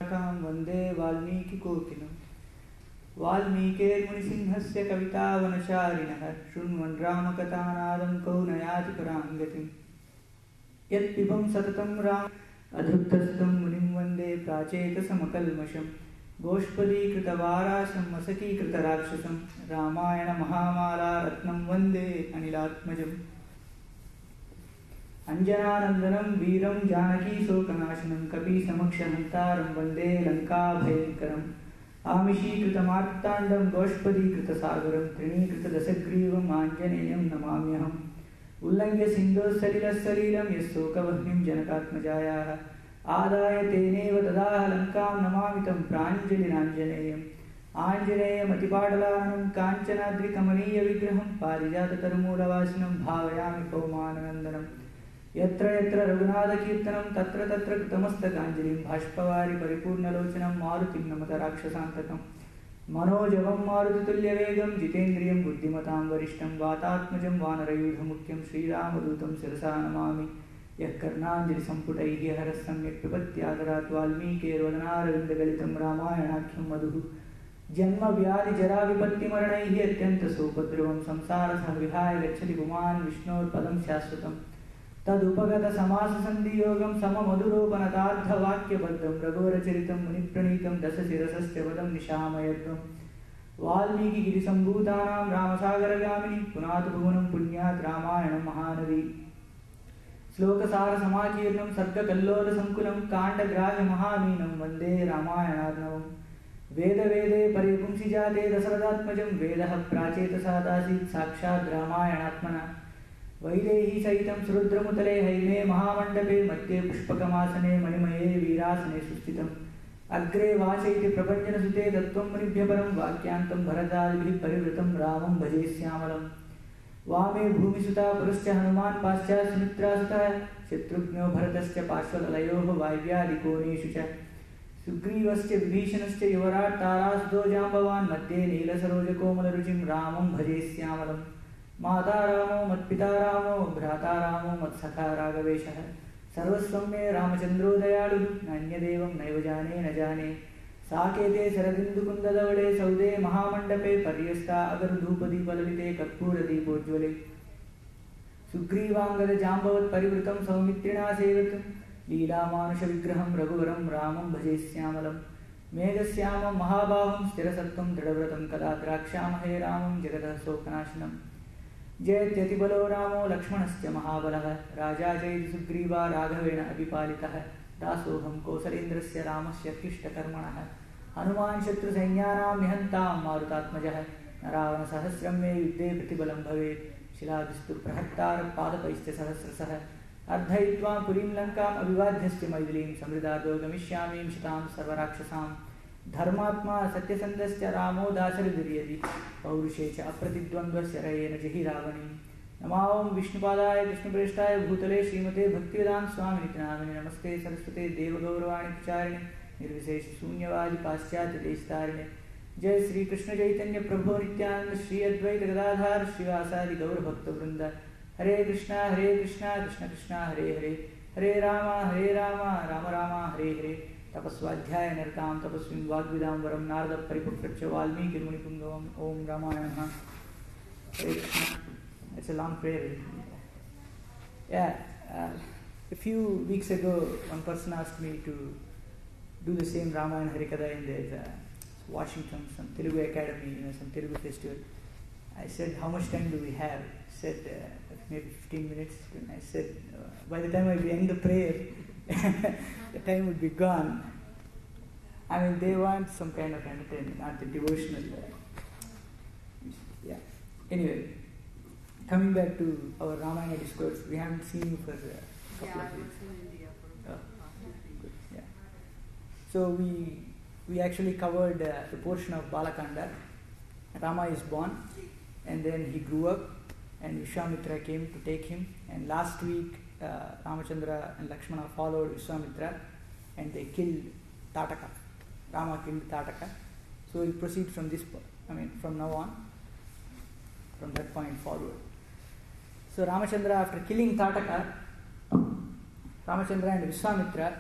शाखां वन्दे वाल्मीकिकोकिलं वाल्मीकिर्मुनिसिंहस्य कवितावनचारिणः शृण्वन् रामकथानादं कौ नयाति परां गतिम् यत्पिबं सततं राम अधुत्तस्तं मुनिं वन्दे प्राचेतसमकल्मषं गोष्पदीकृतवाराशं मसकीकृतराक्षसं रामायणमहामाला रत्नं वन्दे अनिलात्मजम् अंजनानन्दनं वीरं जानकीशोकनाशनं कपीसमक्षहन्तारं वन्दे लङ्काभयङ्करम् आमिषीकृतमार्ताण्डं गोष्पदीकृतसागरं तृणीकृतदशग्रीवम् आञ्जनेयं नमाम्यहम् उल्लङ्घ्य सिन्धोस्सलिलस्सलीलं यस्सोकवह्निं जनकात्मजायाः आदाय तेनेव ददाह लङ्कां नमामि तं प्राञ्जलिराञ्जनेयम् आञ्जनेयमतिपाटलानं काञ्चनाद्रिकमनीयविग्रहं पारिजाततरुमूलवासिनं भावयामि पौमाननन्दनं यत्र यत्र रघुनाथकीर्तनं तत्र तत्र कृतमस्तकाञ्जलिं बाष्पवारि परिपूर्णलोचनं मारुतिं नमत राक्षसान्तकम् मनोजवं मारुतितुल्यवेगं जितेन्द्रियं बुद्धिमतां वरिष्ठं वातात्मजं वानरयूथमुख्यं श्रीरामदूतं शिरसा नमामि यः कर्णाञ्जलिसम्पुटैः हरः सम्यक् पिबत्यादरात् वाल्मीकेर्वदनारविन्दगलितं रामायणाख्यं मधुः जन्मव्याधिजराविपत्तिमरणैः अत्यन्तसोपद्रवं संसारसः विहाय गच्छति पुमान् विष्णोर्पदं शाश्वतं तदुपगतसमाससन्धियोगं सममधुरोपनतार्थवाक्यबद्धं रघुवरचरितं मुनिप्रणीतं दशशिरसश्च वदं निशामयद्वम् वाल्मीकिगिरिसम्भूतानां रामसागरगामिनी पुनातु भुवनं पुण्यात् रामायणं महानदी श्लोकसारसमाकीर्णं सर्गकल्लोलसङ्कुलं काण्डग्राह्यमहामीनं वन्दे रामायणार्णवम् वेदवेदे पर्यपुंसि जाते दशरथात्मजं वेदः प्राचेतसादासीत् साक्षात् रामायणात्मना वैदेही सहितं सुरुद्रमुतले हैमे महामण्डपे मध्ये पुष्पकमासने मणिमये वीरासने सुस्थितम् अग्रे वाचैति प्रपञ्चनसुते तत्त्वं मुनिभ्यः परं वाक्यान्तं भरतादिभिः परिवृतं रामं भजे श्यामलम् वामे भूमिसुता पुरश्च हनुमान् पाश्चात् सुमित्रासुतः शत्रुघ्नो भरतश्च पार्श्वतलयोः वायव्यादिकोणेषु च सुग्रीवश्च विभीषणश्च युवराट् तारासुतो जाम्बवान् मध्ये नीलसरोजकोमलरुचिं रामं भजे श्यामलम् माता रामो मत्पिता रामो भ्राता रामो मत्सखा राघवेशः सर्वस्वं मे रामचन्द्रो दयालुः नान्यदेवं नैव जाने न जाने साकेते शरदिन्दुकुन्दधवले सौदे महामण्डपे पर्यस्ता अगरधूपदीपललिते कर्पूरदीपोज्ज्वले सुग्रीवाङ्गदजाम्बवत्परिवृतं सौमित्रिणा सेवितं लीलामानुषविग्रहं रघुवरं रामं भजे श्यामलं मेघश्यामं महाबाहुं स्थिरसत्त्वं दृढव्रतं कदा द्राक्ष्यामहे रामं जगतः शोकनाशनम् जयत्यतिबलो रामो लक्ष्मणश्च महाबलः राजा जयति सुग्रीवा राघवेण अभिपालितः दासोऽहं कौसलेन्द्रस्य रामस्य क्लिष्टकर्मणः हनुमान् शत्रुसैन्यानां निहन्तां मारुतात्मजः न रावणसहस्रं मे युद्धे प्रतिबलं भवेत् शिलाभिस्तु प्रहर्तारपादपैश्च सहस्रशः अर्धयित्वा पुरीं लङ्काम् अभिवाद्यश्च मैथिलीं समृद्धादो गमिष्यामीं शितां सर्वराक्षसाम् धर्मात्मा सत्यसन्धश्च रामो दाशरथिर्यदि पौरुषे च अप्रतिद्वन्द्वस्य रयेन जहि रावणीं नमां विष्णुपादाय कृष्णप्रेष्ठाय भूतले श्रीमते भक्तिवेदान्त स्वामिनिति नामिने नमस्ते सरस्वते देवगौरवाणि प्रचारिणे निर्विशेषशून्यवादि पाश्चात्यदेशतारिणे जय श्रीकृष्ण चैतन्य प्रभो नित्यानंद श्री अद्वैत गदाधार श्रीवासादि गौरभक्तवृंद हरे कृष्णा कृष्ण कृष्ण हरे हरे हरे राम राम राम हरे हरे तपस्वाध्याय नरकां तपस्विं वाग्विदां वरं नारद परिपुत्रच्च वाल्मीकिर्मुनिपुङ्गवम् ओम रामाय नमः हरे Krishna. It's a long prayer. Yeah, a few weeks ago one person asked me to do the same Ramayana Harikatha in the Washington, some Telugu academy, some Telugu festival. I said, how much time do we have? He said, maybe 15 minutes. And I said, by the time I end the prayer, the time would be gone. I mean, they want some kind of entertainment, not the devotional. Yeah. Anyway, coming back to our Ramayana discourse, we haven't seen you for a couple of weeks. In India for Good. Yeah. So we actually covered the portion of Balakanda. Rama is born, and then he grew up, and Vishwamitra came to take him. And last week, Ramachandra and Lakshmana followed Vishwamitra, and they killed Tataka. Rama killed Tataka. So we'll proceed from this point. From now on, from that point forward. So Ramachandra, after killing Tataka, Ramachandra and Vishwamitra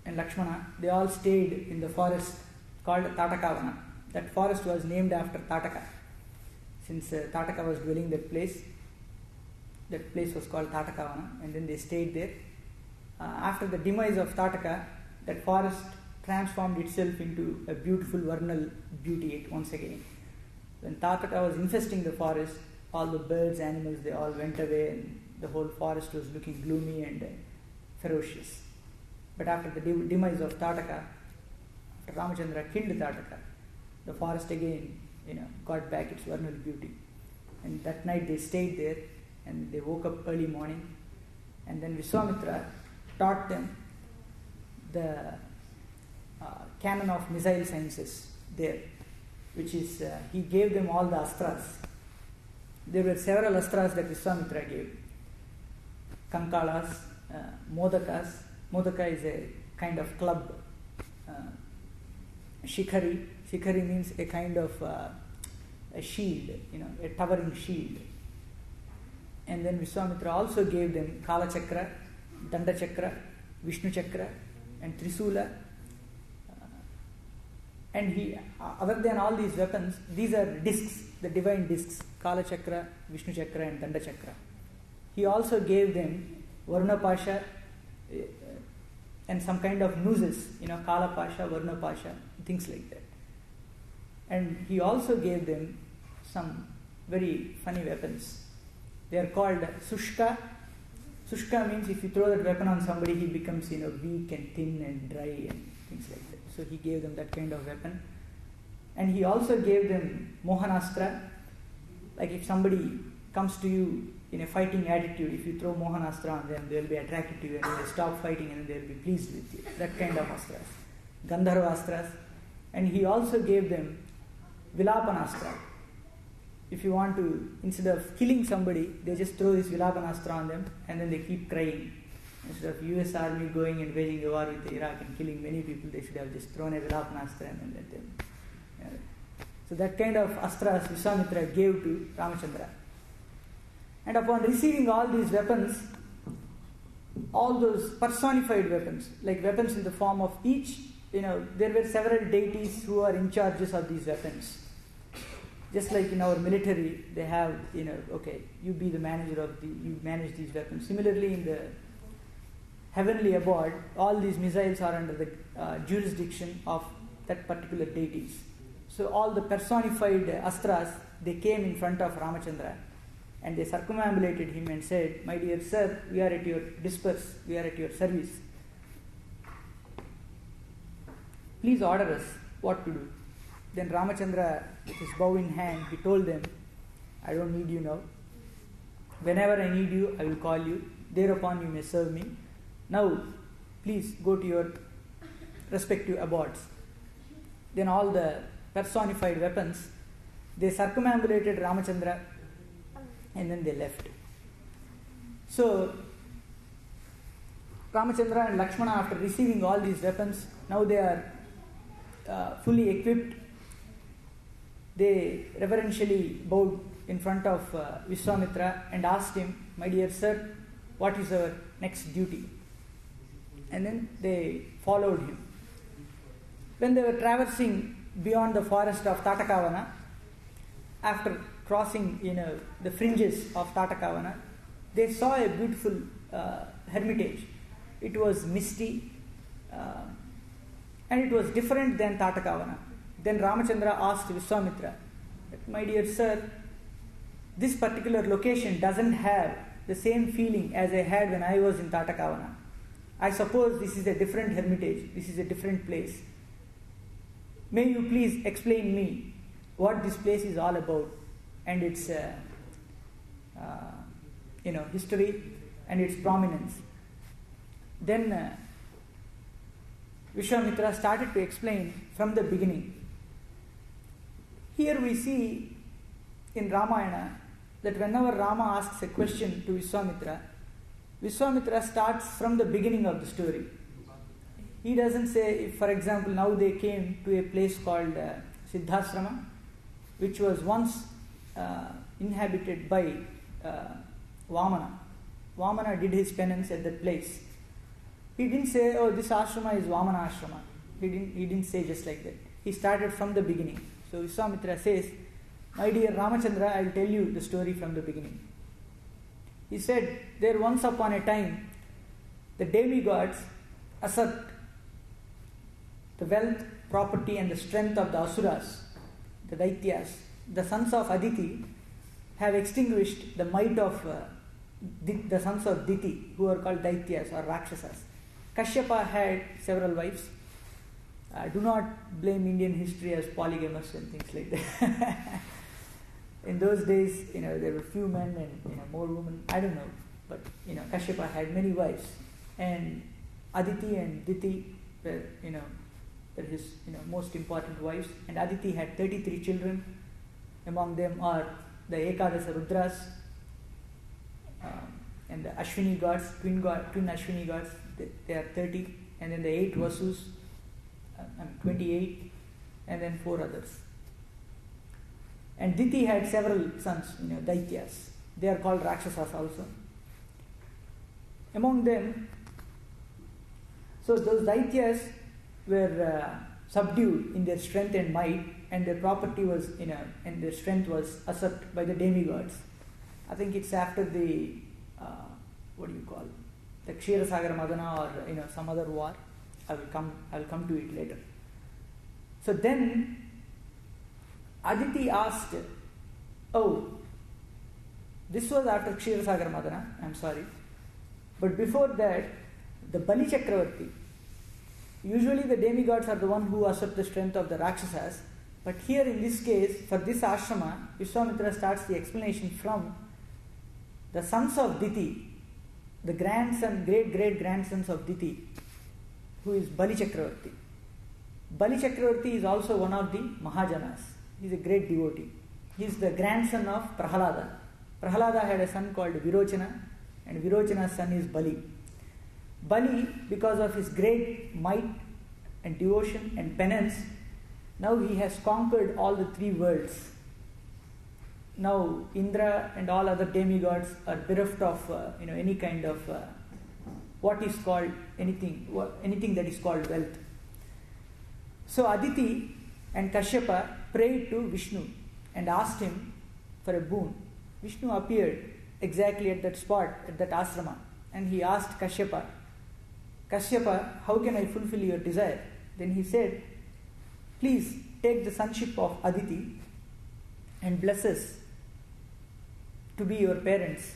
and Lakshmana, they all stayed in the forest called Tatakavana. That forest was named after Tataka. Since Tataka was dwelling that place was called Tatakavana, and then they stayed there. After the demise of Tataka, that forest transformed itself into a beautiful vernal beauty once again. When Tataka was infesting the forest, all the birds, animals, they all went away, and the whole forest was looking gloomy and ferocious. But after the demise of Tataka, after Ramachandra killed Tataka, the forest again, got back its vernal beauty. And that night they stayed there, and they woke up early morning, and then Vishwamitra taught them the canon of missile sciences there, which is, he gave them all the astras. There were several astras that Vishwamitra gave. Kankalas, Modakas. Modaka is a kind of club. Shikhari. Shikhari means a kind of a shield, a towering shield. And then Vishwamitra also gave them Kala Chakra, Danda Chakra, Vishnu Chakra, and Trisula. And he, other than all these weapons, these are discs, the divine discs, Kala Chakra, Vishnu Chakra, and Danda Chakra. He also gave them Varna Pasha and some kind of nooses, Kala Pasha, Varna Pasha, things like that. And he also gave them some very funny weapons. They are called Sushka. Sushka means if you throw that weapon on somebody, he becomes weak and thin and dry and things like that. So he gave them that kind of weapon. And he also gave them Mohanastra. Like if somebody comes to you in a fighting attitude, if you throw Mohanastra on them, they will be attracted to you and they will stop fighting and they will be pleased with you. That kind of astras. Gandharva astras. And he also gave them Vilapanastra. If you want to, instead of killing somebody, they just throw this Vilapanastra on them and then they keep crying. Instead of US army going and waging a war with Iraq and killing many people, they should have just thrown a Vilapanastra and then let them. So that kind of astras Vishwamitra gave to Ramachandra. And upon receiving all these weapons, all those personified weapons, like weapons in the form of each, there were several deities who are in charges of these weapons. Just like in our military, they have, okay, you be the manager you manage these weapons. Similarly, in the heavenly abode, all these missiles are under the jurisdiction of that particular deities. So all the personified astras, they came in front of Ramachandra and they circumambulated him and said, "My dear sir, we are at your disperse, we are at your service. Please order us what to do." Then Ramachandra, with his bow in hand, he told them, "I don't need you now. Whenever I need you, I will call you. Thereupon you may serve me. Now, please go to your respective abodes." Then all the personified weapons, they circumambulated Ramachandra and then they left. So, Ramachandra and Lakshmana, after receiving all these weapons, now they are fully equipped. They reverentially bowed in front of Vishwamitra and asked him, "My dear sir, what is our next duty?" And then they followed him. When they were traversing beyond the forest of Tatakavana, after crossing the fringes of Tatakavana, they saw a beautiful hermitage. It was misty and it was different than Tatakavana. Then Ramachandra asked Vishwamitra, "My dear sir, this particular location doesn't have the same feeling as I had when I was in Tatakavana. I suppose this is a different hermitage, this is a different place. May you please explain me what this place is all about and its history and its prominence." Then Vishwamitra started to explain from the beginning. Here we see in Ramayana that whenever Rama asks a question to Vishwamitra, Vishwamitra starts from the beginning of the story. He doesn't say, if, for example, now they came to a place called Siddhasrama, which was once inhabited by Vamana. Vamana did his penance at that place. He didn't say, oh, this ashrama is Vamana ashrama. He didn't say just like that. He started from the beginning. So Vishwamitra says, my dear Ramachandra, I will tell you the story from the beginning. He said, there once upon a time, the demigods assert the wealth, property and the strength of the asuras, the daityas. The sons of Aditi have extinguished the might of the sons of Diti, who are called daityas or rakshasas. Kashyapa had several wives. Do not blame Indian history as polygamous and things like that. In those days, there were few men and more women. I don't know, but Kashyapa had many wives, and Aditi and Diti were were his most important wives. And Aditi had 33 children. Among them are the Ekadasa Rudras and the Ashwini gods, twin Ashwini gods. They are 30, and then the 8 Vasus, 28, and then 4 others. And Diti had several sons, Daityas. They are called Rakshasas also. Among them, so those Daityas were subdued in their strength and might, and their property was, and their strength was usurped by the demigods. I think it's after the, the Ksheerasagar Madana or some other war. I will come to it later. So then Aditi asked, oh, this was after Ksheerasagar Madana, I'm sorry. But before that, the Bali Chakravarti, usually the demigods are the one who usurp the strength of the Rakshasas. But here in this case, for this ashrama, Vishwamitra starts the explanation from the sons of Diti, the great-grandsons of Diti, who is Bali Chakravarti. Bali Chakravarti is also one of the Mahajanas. He is a great devotee. He is the grandson of Prahalada. Prahalada had a son called Virochana, and Virochana's son is Bali. Bali, because of his great might and devotion and penance, now he has conquered all the 3 worlds. Now Indra and all other demigods are bereft of any kind of what is called anything that is called wealth. So Aditi and Kashyapa prayed to Vishnu and asked him for a boon. Vishnu appeared exactly at that spot, at that asrama, and he asked Kashyapa, how can I fulfill your desire? Then he said, please take the sonship of Aditi and bless us to be your parents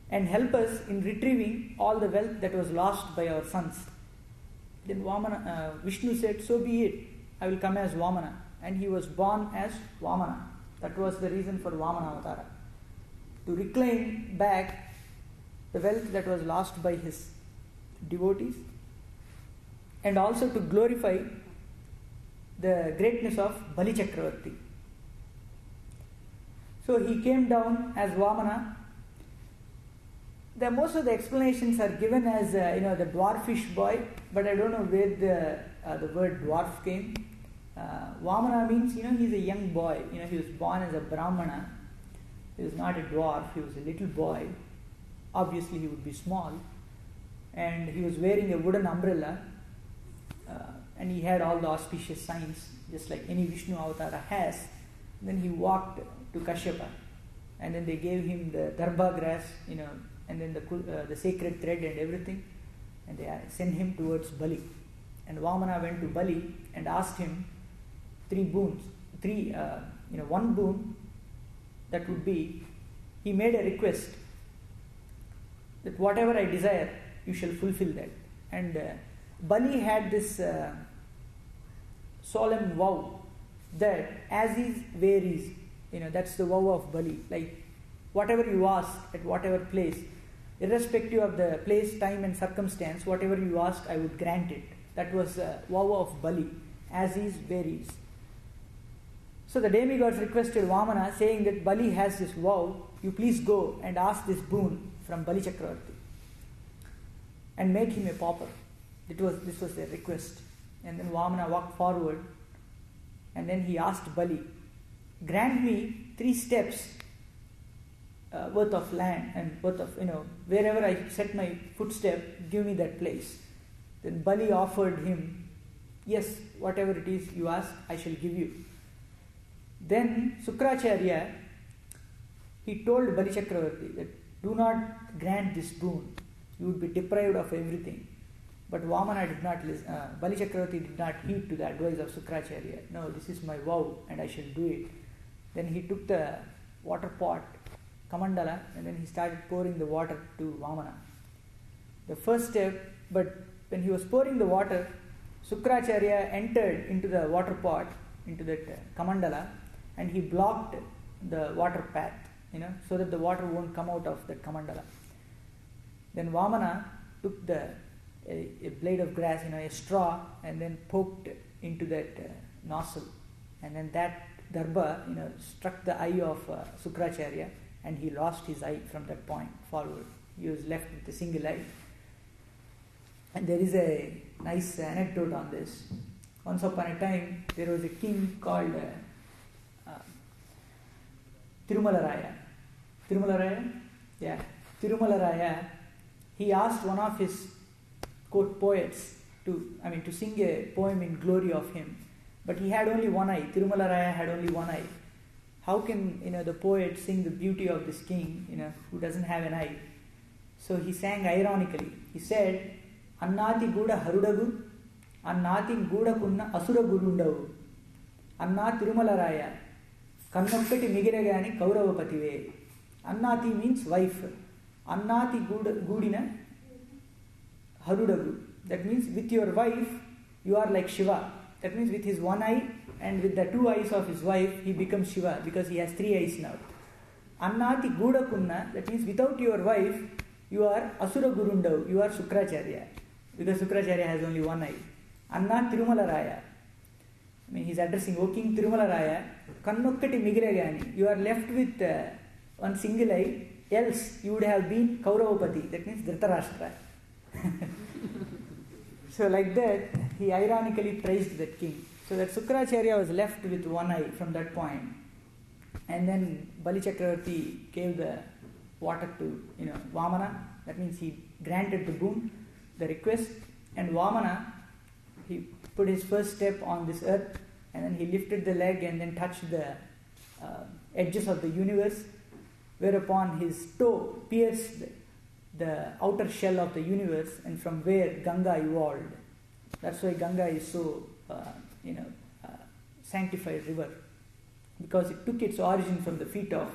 and help us in retrieving all the wealth that was lost by our sons. Then Vishnu said, so be it, I will come as Vamana. And he was born as Vamana. That was the reason for Vamana Avatara, to reclaim back the wealth that was lost by his devotees, and also to glorify the greatness of Bali Chakravarti. So he came down as Vamana. Most of the explanations are given as the dwarfish boy, but I don't know where the word dwarf came. Vamana means he's a young boy. He was born as a Brahmana. He was not a dwarf. He was a little boy. Obviously, he would be small, and he was wearing a wooden umbrella, and he had all the auspicious signs, just like any Vishnu Avatara has. Then he walked to Kashyapa, and then they gave him the darbha grass, and then the sacred thread and everything, and they sent him towards Bali. And Vamana went to Bali and asked him 3 boons. One boon, that would be, he made a request that whatever I desire, you shall fulfill that. And Bali had this solemn vow that as is, where is, that's the vow of Bali. Like whatever you ask at whatever place, irrespective of the place, time and circumstance, whatever you ask, I would grant it. That was the vow of Bali, as is, where is. So the demigods requested Vamana, saying that Bali has this vow, you please go and ask this boon from Bali Chakravarti and make him a pauper. This was their request. And then Vamana walked forward, and then he asked Bali, grant me 3 steps worth of land and worth of, wherever I set my footstep, give me that place. Then Bali offered him, yes, whatever it is you ask, I shall give you. Then Sukracharya, he told Bali Chakravarti that do not grant this boon, you would be deprived of everything. But Vamana did not listen, Bali Chakravarti did not heed to the advice of Sukracharya. No, this is my vow and I shall do it. Then he took the water pot, Kamandala, and then he started pouring the water to Vamana. The first step, but when he was pouring the water, Sukracharya entered into the water pot, into that Kamandala, and he blocked the water path, so that the water won't come out of that Kamandala. Then Vamana took a blade of grass, a straw, and then poked into that nozzle. And then that Darbha, struck the eye of Sukracharya, and he lost his eye from that point forward. He was left with a single eye. And there is a nice anecdote on this. Once upon a time, there was a king called Tirumalaraya. Tirumalaraya? Yeah. Tirumalaraya, he asked one of his quote poets to sing a poem in glory of him. But he had only one eye. Tirumalaraya had only one eye. How can the poet sing the beauty of this king, who doesn't have an eye? So he sang ironically. He said, Annati Guda Harudagu, Annati Guda Kunna Asura Gurundavu, Anna Tirumalaraya, Kannokkati Migiragani Kauravapative. Annati means wife. Annati Gudina Harudagu. That means with your wife, you are like Shiva. That means with his one eye and with the two eyes of his wife, he becomes Shiva because he has three eyes now. Annati Guda Kunna, that means without your wife, you are Asura Gurundav, you are Sukracharya. Because Sukracharya has only one eye. Anna Tirumalaraya. He's addressing, O King Tirumalaraya, Kannokkati Migiregani, you are left with one single eye, else you would have been Kauravapati, that means Dhritarashtra. So like that, he ironically praised that king. So that Sukracharya was left with one eye from that point. And then Bali Chakravarti gave the water to Vamana. That means he granted the boon, the request. And Vamana, he put his first step on this earth, and then he lifted the leg and then touched the edges of the universe, whereupon his toe pierced the outer shell of the universe, and from where Ganga evolved. That's why Ganga is so sanctified river, because it took its origin from the feet of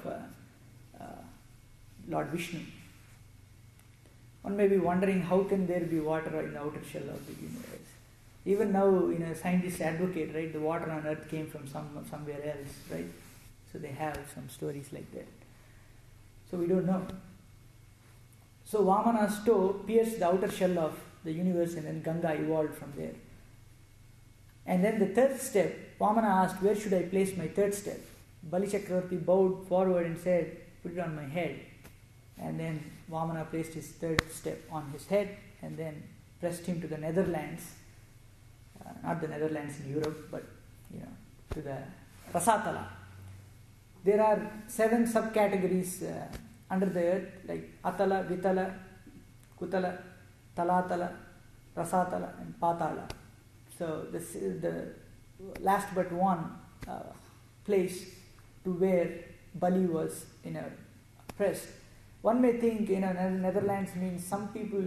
Lord Vishnu. One may be wondering, how can there be water in the outer shell of the universe? Even now, scientists advocate, right, the water on earth came from somewhere else, right? So they have some stories like that. So we don't know. So Vamana's toe pierced the outer shell of the universe, and then Ganga evolved from there. And then the third step, Vamana asked, where should I place my third step? Bali Chakravarti bowed forward and said, put it on my head. And then Vamana placed his third step on his head and then pressed him to the Netherlands. Not the Netherlands in Europe, but to the Rasatala. There are 7 subcategories under the earth, like Atala, Vitala, Kutala, Talatala, Rasatala, and Patala. So this is the last but one place to where Bali was pressed. One may think Netherlands means, some people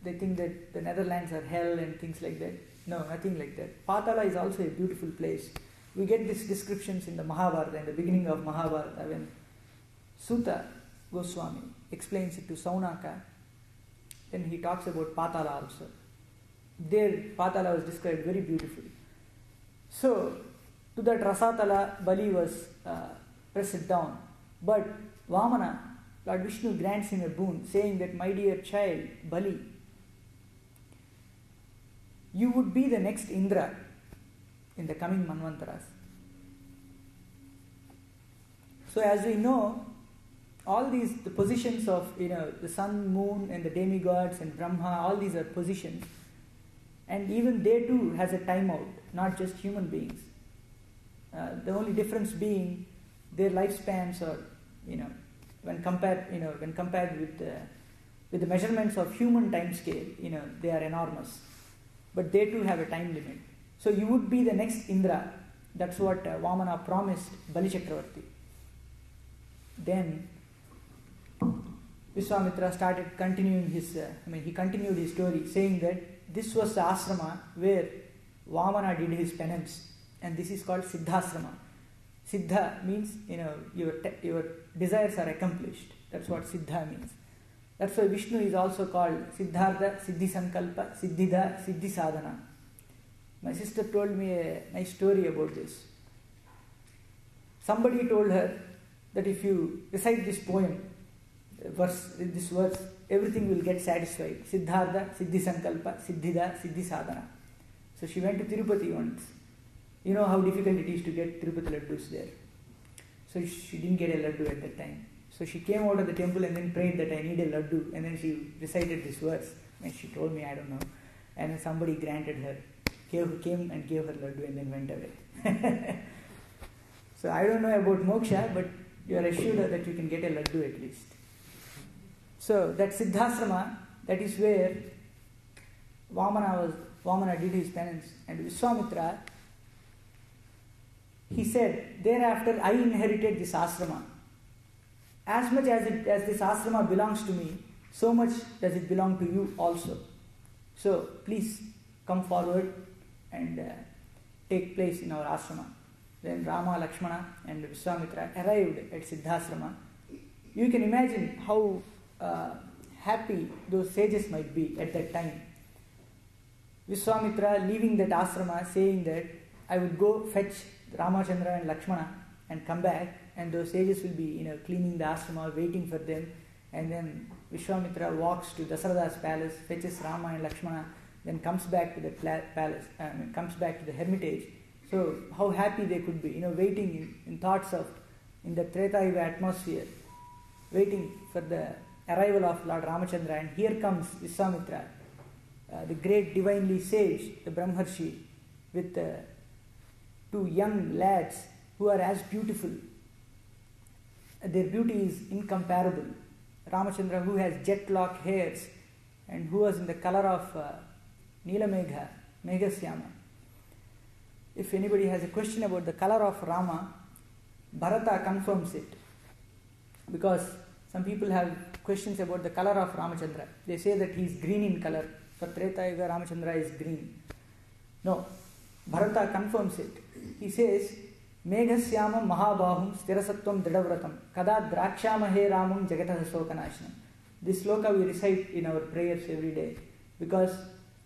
they think that the Netherlands are hell and things like that. No, nothing like that. Patala is also a beautiful place. We get these descriptions in the Mahabharata, in the beginning of Mahabharata, when Suta Goswami explains it to Saunaka. Then he talks about Patala also. There Patala was described very beautifully. So to that Rasatala, Bali was pressed down. But Vamana, Lord Vishnu grants him a boon, saying that, my dear child, Bali, you would be the next Indra in the coming Manvantaras. So as we know, all these, the positions of the sun, moon and the demigods and Brahma, all these are positions. And even they too has a timeout, not just human beings. The only difference being their lifespans are when compared with the measurements of human time scale, they are enormous. But they too have a time limit. So you would be the next Indra. That's what Vamana promised Bali Chakravarti. Then Vishwamitra started continuing he continued his story, saying that this was the ashrama where Vamana did his penance, and this is called Siddhasrama. Siddha means, your desires are accomplished. That's what Siddha means. That's why Vishnu is also called Siddhartha, Siddhi Sankalpa, Siddhida, Siddhi Sadhana. My sister told me a nice story about this. Somebody told her that if you recite this poem, this verse, everything will get satisfied. Siddhartha, Siddhi Sankalpa, Siddhida, Siddhi Sadhana. So she went to Tirupati once. You know how difficult it is to get Tirupati laddus there. So she didn't get a laddu at that time. So she came out of the temple and then prayed that I need a laddu. And then she recited this verse. And she told me, I don't know. And then somebody granted her. Came and gave her laddu and then went away. So I don't know about moksha, but you are assured that you can get a laddu at least. So that Siddhasrama, that is where Vamana did his penance. And Vishwamitra, he said, thereafter I inherited this ashrama. As much as this ashrama belongs to me, so much does it belong to you also. So please come forward and take place in our ashrama. Then Rama, Lakshmana and Vishwamitra arrived at Siddhasrama. You can imagine how happy those sages might be at that time. Vishwamitra leaving that ashrama, saying that I would go fetch Ramachandra and Lakshmana and come back, and those sages will be cleaning the ashrama, waiting for them. And then Vishwamitra walks to Dasaratha's palace, fetches Rama and Lakshmana, then comes back to the palace, comes back to the hermitage. So how happy they could be, waiting in thoughts of, in the Treta Yuga atmosphere, waiting for the arrival of Lord Ramachandra. And here comes Vishwamitra, the great divinely sage, the Brahmarshi, with two young lads who are as beautiful. Their beauty is incomparable. Ramachandra, who has jet-lock hairs and who was in the color of Neelamegha, Meghasyama. If anybody has a question about the color of Rama, Bharata confirms it. Because some people have questions about the color of Ramachandra. They say that he is green in color. For Treta Yuga, Ramachandra is green. No, Bharata confirms it. He says, Meghasyamam Mahabahum Sthirasattvam Dridavratam Kada Drakshamahe Ramam Jagataha Sokanashanam. This sloka we recite in our prayers every day because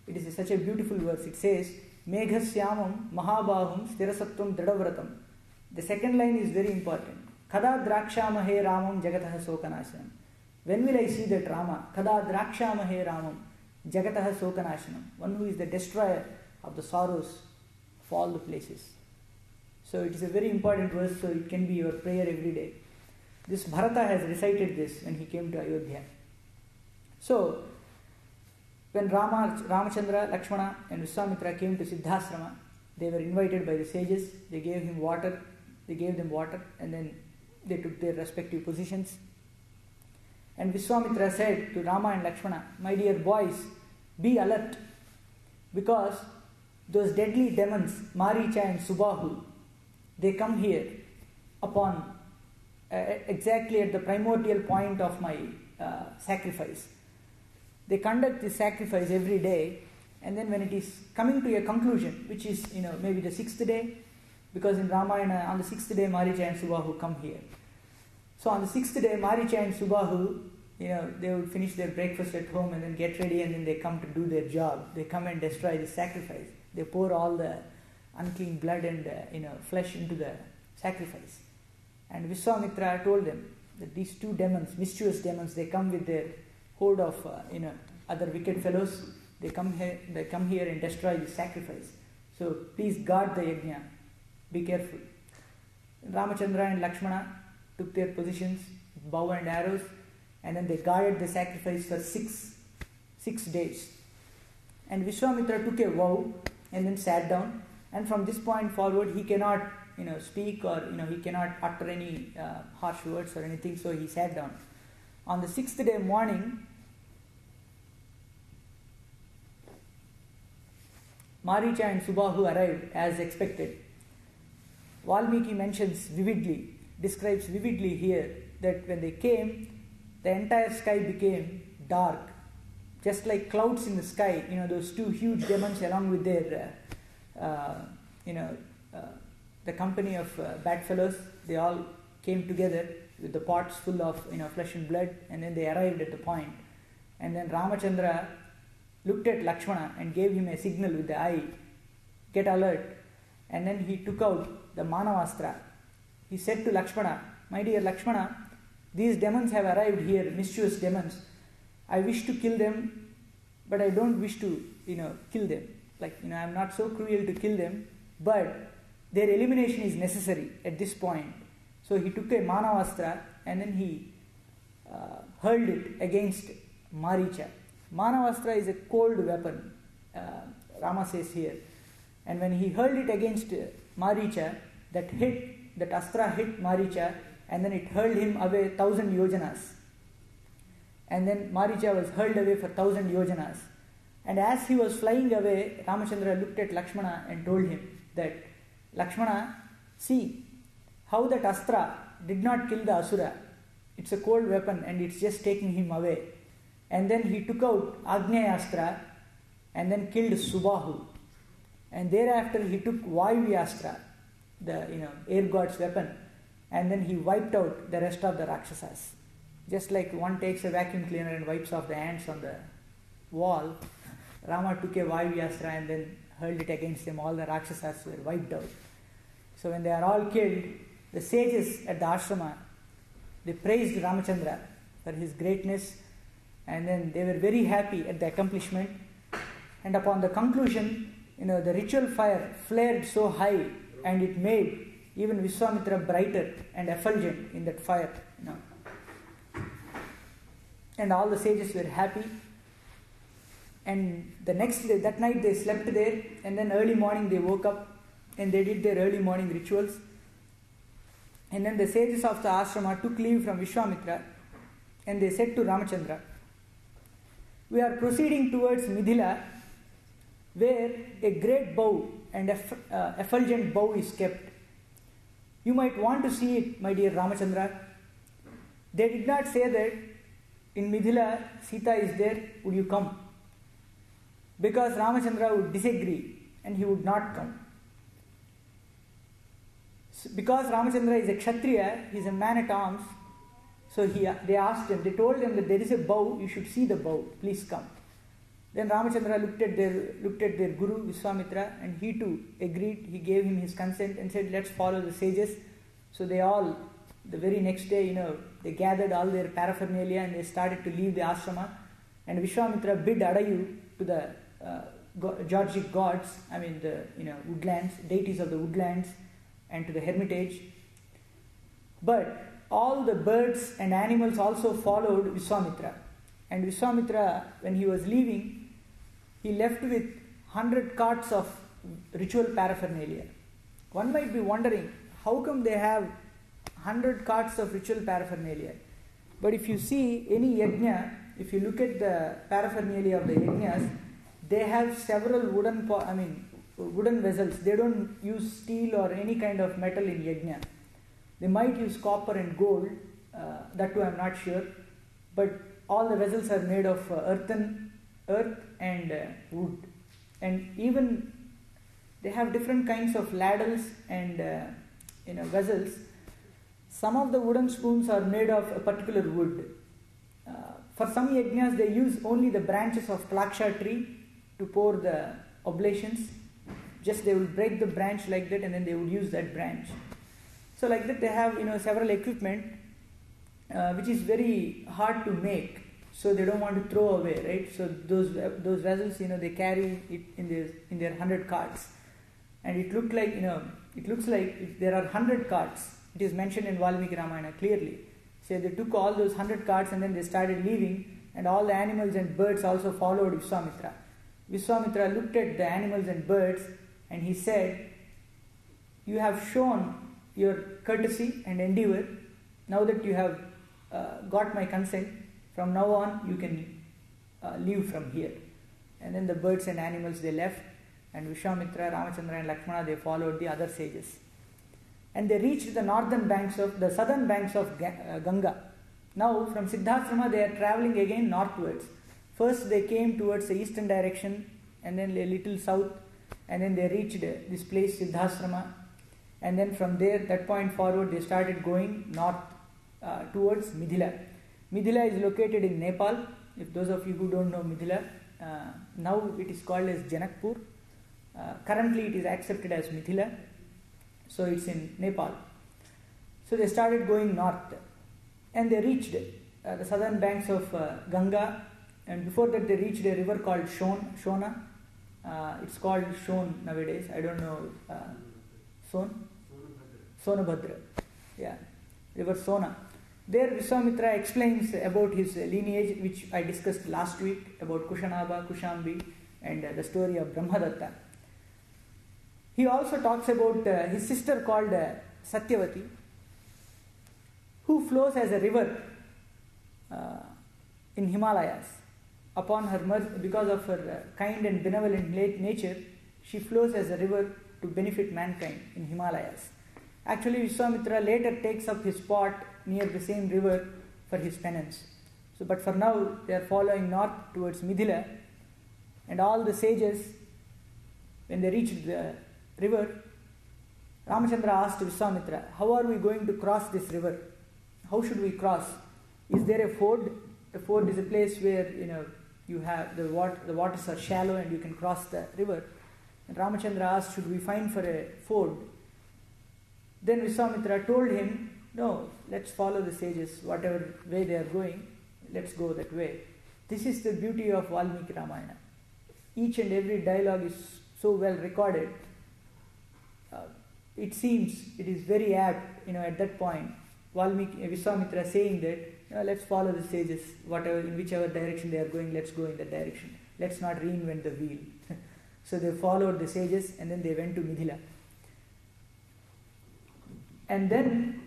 it is such a beautiful verse. It says, Meghasyamam Mahabahum Sthirasattvam Dridavratam. The second line is very important. Kada Drakshamahe Ramam Jagataha Sokanashanam. When will I see that Rama? Kada Drakshamahe Ramam Jagataha Sokanashanam. One who is the destroyer of the sorrows of all the places. So it is a very important verse, so it can be your prayer every day. This Bharata has recited this when he came to Ayodhya. So, when Ramachandra, Lakshmana and Vishwamitra came to Siddhasrama, they were invited by the sages, they gave them water, and then they took their respective positions. And Vishwamitra said to Rama and Lakshmana, my dear boys, be alert, because those deadly demons, Maricha and Subahu, they come here upon exactly at the primordial point of my sacrifice. They conduct this sacrifice every day, and then when it is coming to a conclusion, which is maybe the 6th day, because in Ramayana on the 6th day Maricha and Subahu come here. So on the 6th day Maricha and Subahu, they would finish their breakfast at home and then get ready, and then they come to do their job. They come and destroy the sacrifice. They pour all the unclean blood and flesh into the sacrifice. And Vishwamitra told them that these two demons, mischievous demons, they come with their horde of other wicked fellows. They come here and destroy the sacrifice. So please guard the yajna. Be careful. Ramachandra and Lakshmana took their positions, bow and arrows, and then they guarded the sacrifice for six days. And Vishwamitra took a vow and then sat down. And from this point forward, he cannot speak, or he cannot utter any harsh words or anything. So he sat down. On the 6th day morning, Maricha and Subahu arrived as expected. Valmiki describes vividly here that when they came, the entire sky became dark, just like clouds in the sky. Those two huge demons, along with their, the company of bedfellows, they all came together with the pots full of flesh and blood, and then they arrived at the point. And then Ramachandra looked at Lakshmana and gave him a signal with the eye, get alert. And then he took out the Manavastra. He said to Lakshmana, my dear Lakshmana, these demons have arrived here, mischievous demons. I wish to kill them, but I don't wish to, kill them. I am not so cruel to kill them, but their elimination is necessary at this point. So he took a Manavastra and then he hurled it against Maricha. Manavastra is a cold weapon, Rama says here. And when he hurled it against Maricha, that astra hit Maricha, and then it hurled him away 1,000 yojanas. And then Maricha was hurled away for 1,000 yojanas. And as he was flying away, Ramachandra looked at Lakshmana and told him that, Lakshmana, see how that astra did not kill the asura. It's a cold weapon and it's just taking him away. And then he took out Agnyayastra and then killed Subahu. And thereafter he took Vayvyastra, the air god's weapon, and then he wiped out the rest of the Rakshasas. Just like one takes a vacuum cleaner and wipes off the ants on the wall, Rama took a Vayvyastra and then hurled it against them. All the Rakshasas were wiped out. So when they are all killed, the sages at the ashrama, they praised Ramachandra for his greatness, and then they were very happy at the accomplishment. And upon the conclusion, the ritual fire flared so high, and it made even Vishwamitra brighter and effulgent in that fire. And all the sages were happy. And the next day, that night they slept there, and then early morning they woke up and they did their early morning rituals. And then the sages of the ashrama took leave from Vishwamitra, and they said to Ramachandra, we are proceeding towards Midhila, where a great bow and effulgent bow is kept. You might want to see it, my dear Ramachandra. They did not say that in Midhila Sita is there, would you come? Because Ramachandra would disagree and he would not come. Because Ramachandra is a Kshatriya, he is a man at arms, so they asked him, they told him that there is a bow, you should see the bow, please come. Then Ramachandra looked at their guru Vishwamitra, and he too agreed. He gave him his consent and said, let's follow the sages. So they all, the very next day, they gathered all their paraphernalia and they started to leave the ashrama. And Vishwamitra bid adieu to the Georgic gods, the woodlands, deities of the woodlands, and to the hermitage. But all the birds and animals also followed Vishwamitra. And Vishwamitra, when he was leaving, he left with 100 carts of ritual paraphernalia. One might be wondering, how come they have 100 carts of ritual paraphernalia? But if you see any yajna, if you look at the paraphernalia of the yajnas, they have several wooden vessels. They don't use steel or any kind of metal in yajna. They might use copper and gold, that too I am not sure. But all the vessels are made of earth and wood. And even they have different kinds of ladles and vessels. Some of the wooden spoons are made of a particular wood. For some yajnas, they use only the branches of plaksha tree to pour the oblations. Just they will break the branch like that, and then they would use that branch. So like that, they have several equipment which is very hard to make. So they don't want to throw away, right? So those vessels, they carry it in their 100 carts, and it looks like if there are 100 carts. It is mentioned in Valmiki Ramayana clearly. So they took all those 100 carts and then they started leaving, and all the animals and birds also followed Vishwamitra. Vishwamitra looked at the animals and birds and he said, you have shown your courtesy and endeavor. Now that you have got my consent, from now on you can leave from here. And then the birds and animals, they left, and Vishwamitra, Ramachandra and Lakshmana, they followed the other sages. And they reached the southern banks of Ganga. Now from Siddhasrama they are travelling again northwards. First they came towards the eastern direction, and then a little south, and then they reached this place Siddhasrama. And then from there, that point forward, they started going north towards Mithila. Mithila is located in Nepal. If those of you who don't know Mithila, now it is called as Janakpur. Currently it is accepted as Mithila. So it's in Nepal. So they started going north, and they reached the southern banks of Ganga. And before that they reached a river called Shona. It's called Shon nowadays. I don't know. Sonabhadra. Yeah, river Sona. There Vishwamitra explains about his lineage, which I discussed last week, about Kushanabha, Kushambi, and the story of Brahmadatta. He also talks about his sister called Satyavati, who flows as a river in Himalayas. Upon her because of her kind and benevolent nature, she flows as a river to benefit mankind in Himalayas. Actually, Vishwamitra later takes up his spot near the same river for his penance. So, but for now, they are following north towards Mithila, and all the sages, when they reached the river, Ramachandra asked Vishwamitra, "How are we going to cross this river? How should we cross? Is there a ford?" The ford is a place where you have the waters are shallow and you can cross the river. And Ramachandra asked, "Should we find for a ford?" Then Vishwamitra told him, "No, let's follow the sages, whatever way they are going, let's go that way." This is the beauty of Valmiki Ramayana. Each and every dialogue is so well recorded. It seems it is very apt, at that point, Vishwamitra saying that, let's follow the sages, in whichever direction they are going, let's go in that direction. Let's not reinvent the wheel. So they followed the sages, and then they went to Mithila. And then,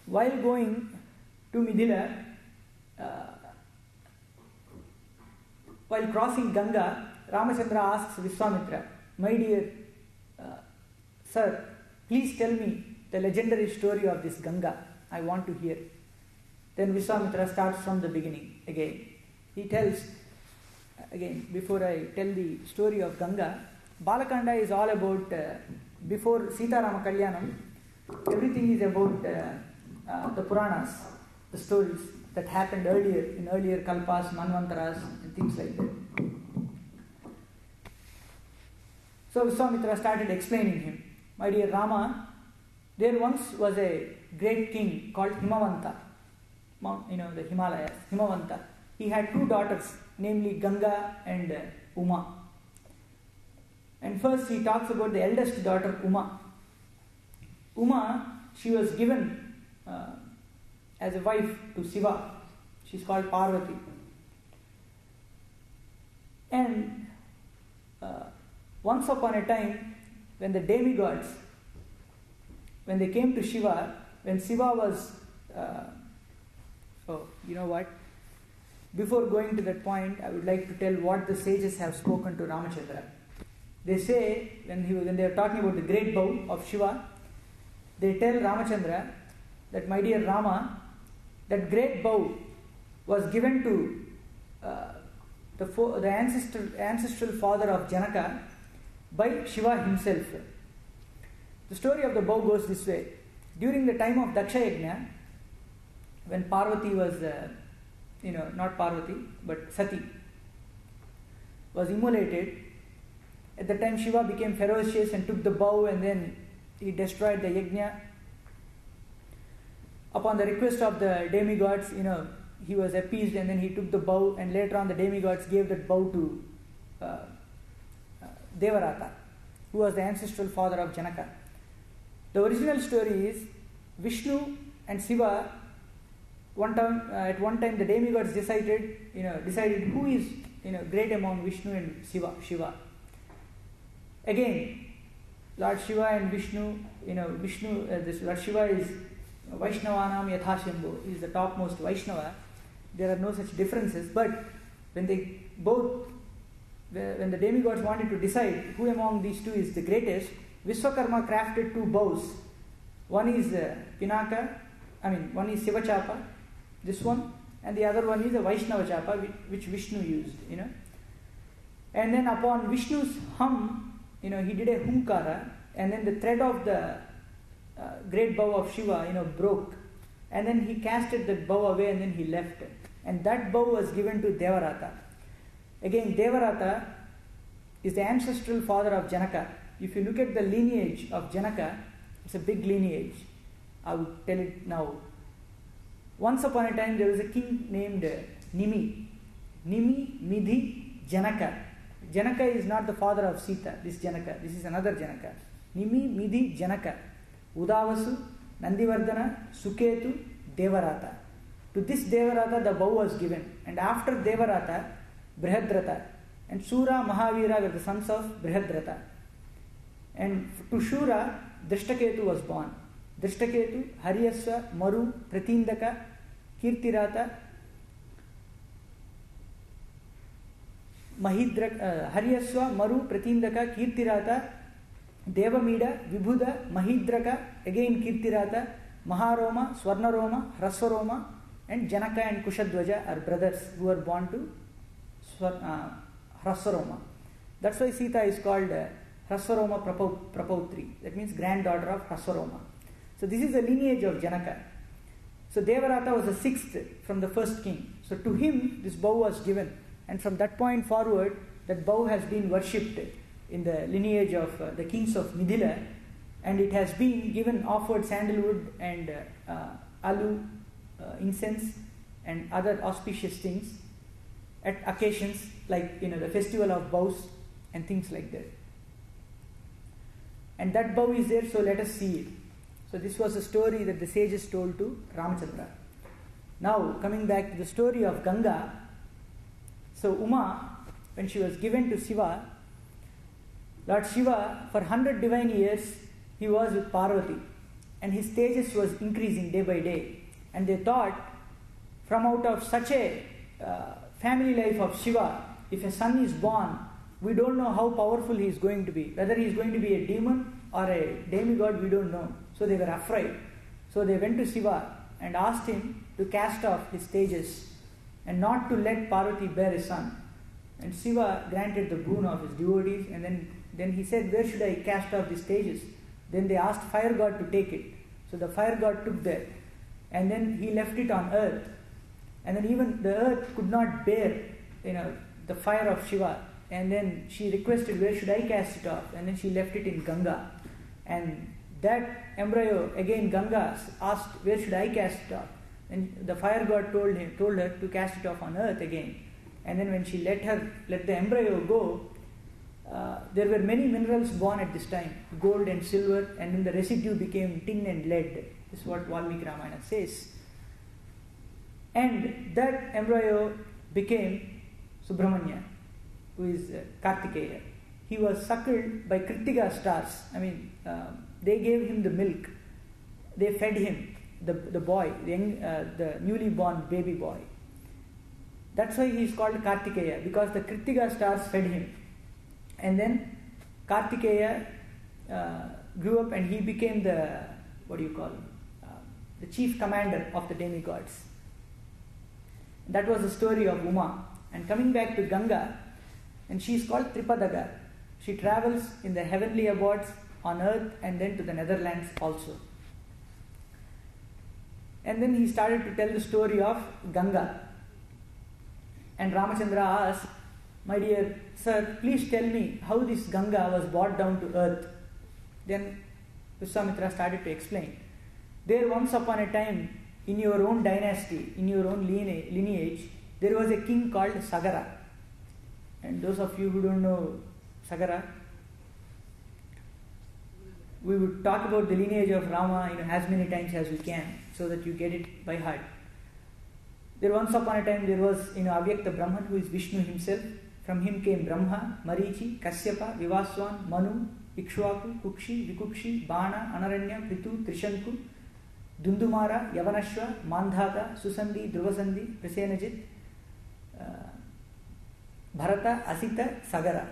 while going to Mithila, while crossing Ganga, Ramachandra asks Vishwamitra, "My dear sir, please tell me the legendary story of this Ganga. I want to hear." Then Vishwamitra starts from the beginning again. He tells, again, before I tell the story of Ganga, Balakanda is all about, before Sita Rama Kalyanam, everything is about the Puranas, the stories that happened in earlier Kalpas, Manvantaras, and things like that. So Vishwamitra started explaining him. "My dear Rama, there once was a great king called Himavanta, the Himalayas, Himavanta. He had two daughters, namely Ganga and Uma. And first he talks about the eldest daughter, Uma. Uma, she was given as a wife to Shiva. She's called Parvati. And once upon a time, when the demigods, when they came to Shiva, when Shiva was, you know what? Before going to that point, I would like to tell what the sages have spoken to Ramachandra. They say, when they are talking about the great bow of Shiva, they tell Ramachandra that, "My dear Rama, that great bow was given to the ancestral father of Janaka by Shiva himself." The story of the bow goes this way. During the time of Daksha Yajna, when Parvati was, not Parvati, but Sati, was immolated, at the time Shiva became ferocious and took the bow, and then he destroyed the yajna. Upon the request of the demigods, he was appeased, and then he took the bow, and later on the demigods gave that bow to Devarata, who was the ancestral father of Janaka. The original story is Vishnu and Shiva. At one time the demigods decided who is great among Vishnu and Shiva. Again, Lord Shiva and Vishnu, this Lord Shiva is Vaishnavanam Yathashambhu, he is the topmost Vaishnava. There are no such differences, but when the demigods wanted to decide who among these two is the greatest, Vishwakarma crafted two bows. One is one is Shiva Chapa, this one, and the other one is a Vaishnava Chapa, which Vishnu used, And then upon Vishnu's hum, he did a hunkara, and then the thread of the great bow of Shiva, broke, and then he casted that bow away and then he left. And that bow was given to Devarata. Again, Devarata is the ancestral father of Janaka. If you look at the lineage of Janaka, it's a big lineage. I would tell it now. Once upon a time, there was a king named Nimi. Nimi, Midhi, Janaka. Janaka is not the father of Sita, this Janaka. This is another Janaka. Nimi, Midhi, Janaka. Udavasu, Nandivardhana, Suketu, Devarata. To this Devarata, the bow was given. And after Devarata, Brihadrata. And Sura, Mahavira were the sons of Brihadrata. And to Shura, Drishtaketu was born. Drishtaketu, Haryasva, Maru, Pratindaka, Kirtirata, Haryasva, Maru, Pratindaka, Kirtirata, Devamida, Vibhuda, Mahidraka, again Kirtirata, Maharoma, Swarnaroma, Hraswaroma, and Janaka and Kushadwaja are brothers who were born to Hraswaroma. That's why Sita is called Hraswaroma Prapautri. That means granddaughter of Hraswaroma. So this is the lineage of Janaka. So Devarata was the sixth from the first king. So to him this bow was given. And from that point forward, that bow has been worshipped in the lineage of the kings of Midila. And it has been given, offered sandalwood and alu, incense and other auspicious things at occasions like the festival of bows and things like that. And that bow is there, so let us see it. So this was a story that the sages told to Ramachandra. Now coming back to the story of Ganga. So Uma, when she was given to Shiva, Lord Shiva, for 100 divine years, he was with Parvati. And his stages was increasing day by day. And they thought, from out of such a family life of Shiva, if a son is born, we don't know how powerful he is going to be. Whether he is going to be a demon or a demigod, we don't know. So they were afraid. So they went to Shiva and asked him to cast off his stages and not to let Parvati bear a son. And Shiva granted the boon of his devotees, and then he said, where should I cast off the stages? Then they asked fire god to take it. So the fire god took that, and then he left it on earth. And then even the earth could not bear the fire of Shiva. And then she requested, where should I cast it off? And then she left it in Ganga. And that embryo, again Ganga asked, where should I cast it off? And the fire god told her to cast it off on earth again. And then when she let the embryo go, there were many minerals born at this time, gold and silver, and then the residue became tin and lead. This is what Valmiki Ramayana says. And that embryo became Subramanya, who is Kartikeya. He was suckled by Kritika stars. They gave him the milk. They fed him, the boy, the newly born baby boy. That's why he is called Kartikeya, because the Kritika stars fed him. And then Kartikeya grew up and he became the chief commander of the demigods. That was the story of Uma. And coming back to Ganga, and she is called Tripadaga. She travels in the heavenly abodes on earth and then to the Netherlands also. And then he started to tell the story of Ganga. And Ramachandra asked, my dear sir, please tell me how this Ganga was brought down to earth. Then Vishwamitra started to explain. There once upon a time, in your own dynasty, in your own lineage, there was a king called Sagara. And those of you who don't know Sagara, we would talk about the lineage of Rama as many times as we can, so that you get it by heart. There once upon a time there was Avyakta Brahman, who is Vishnu himself. From him came Brahma, Marichi, Kasyapa, Vivaswan, Manu, Ikshwaku, Kukshi, Vikukshi, Bana, Anaranya, Pritu, Trishanku, Dundumara, Yavanashwa, Mandhata, Susandhi, Druvasandhi, Prasenajit, Bharata, Asita, Sagara.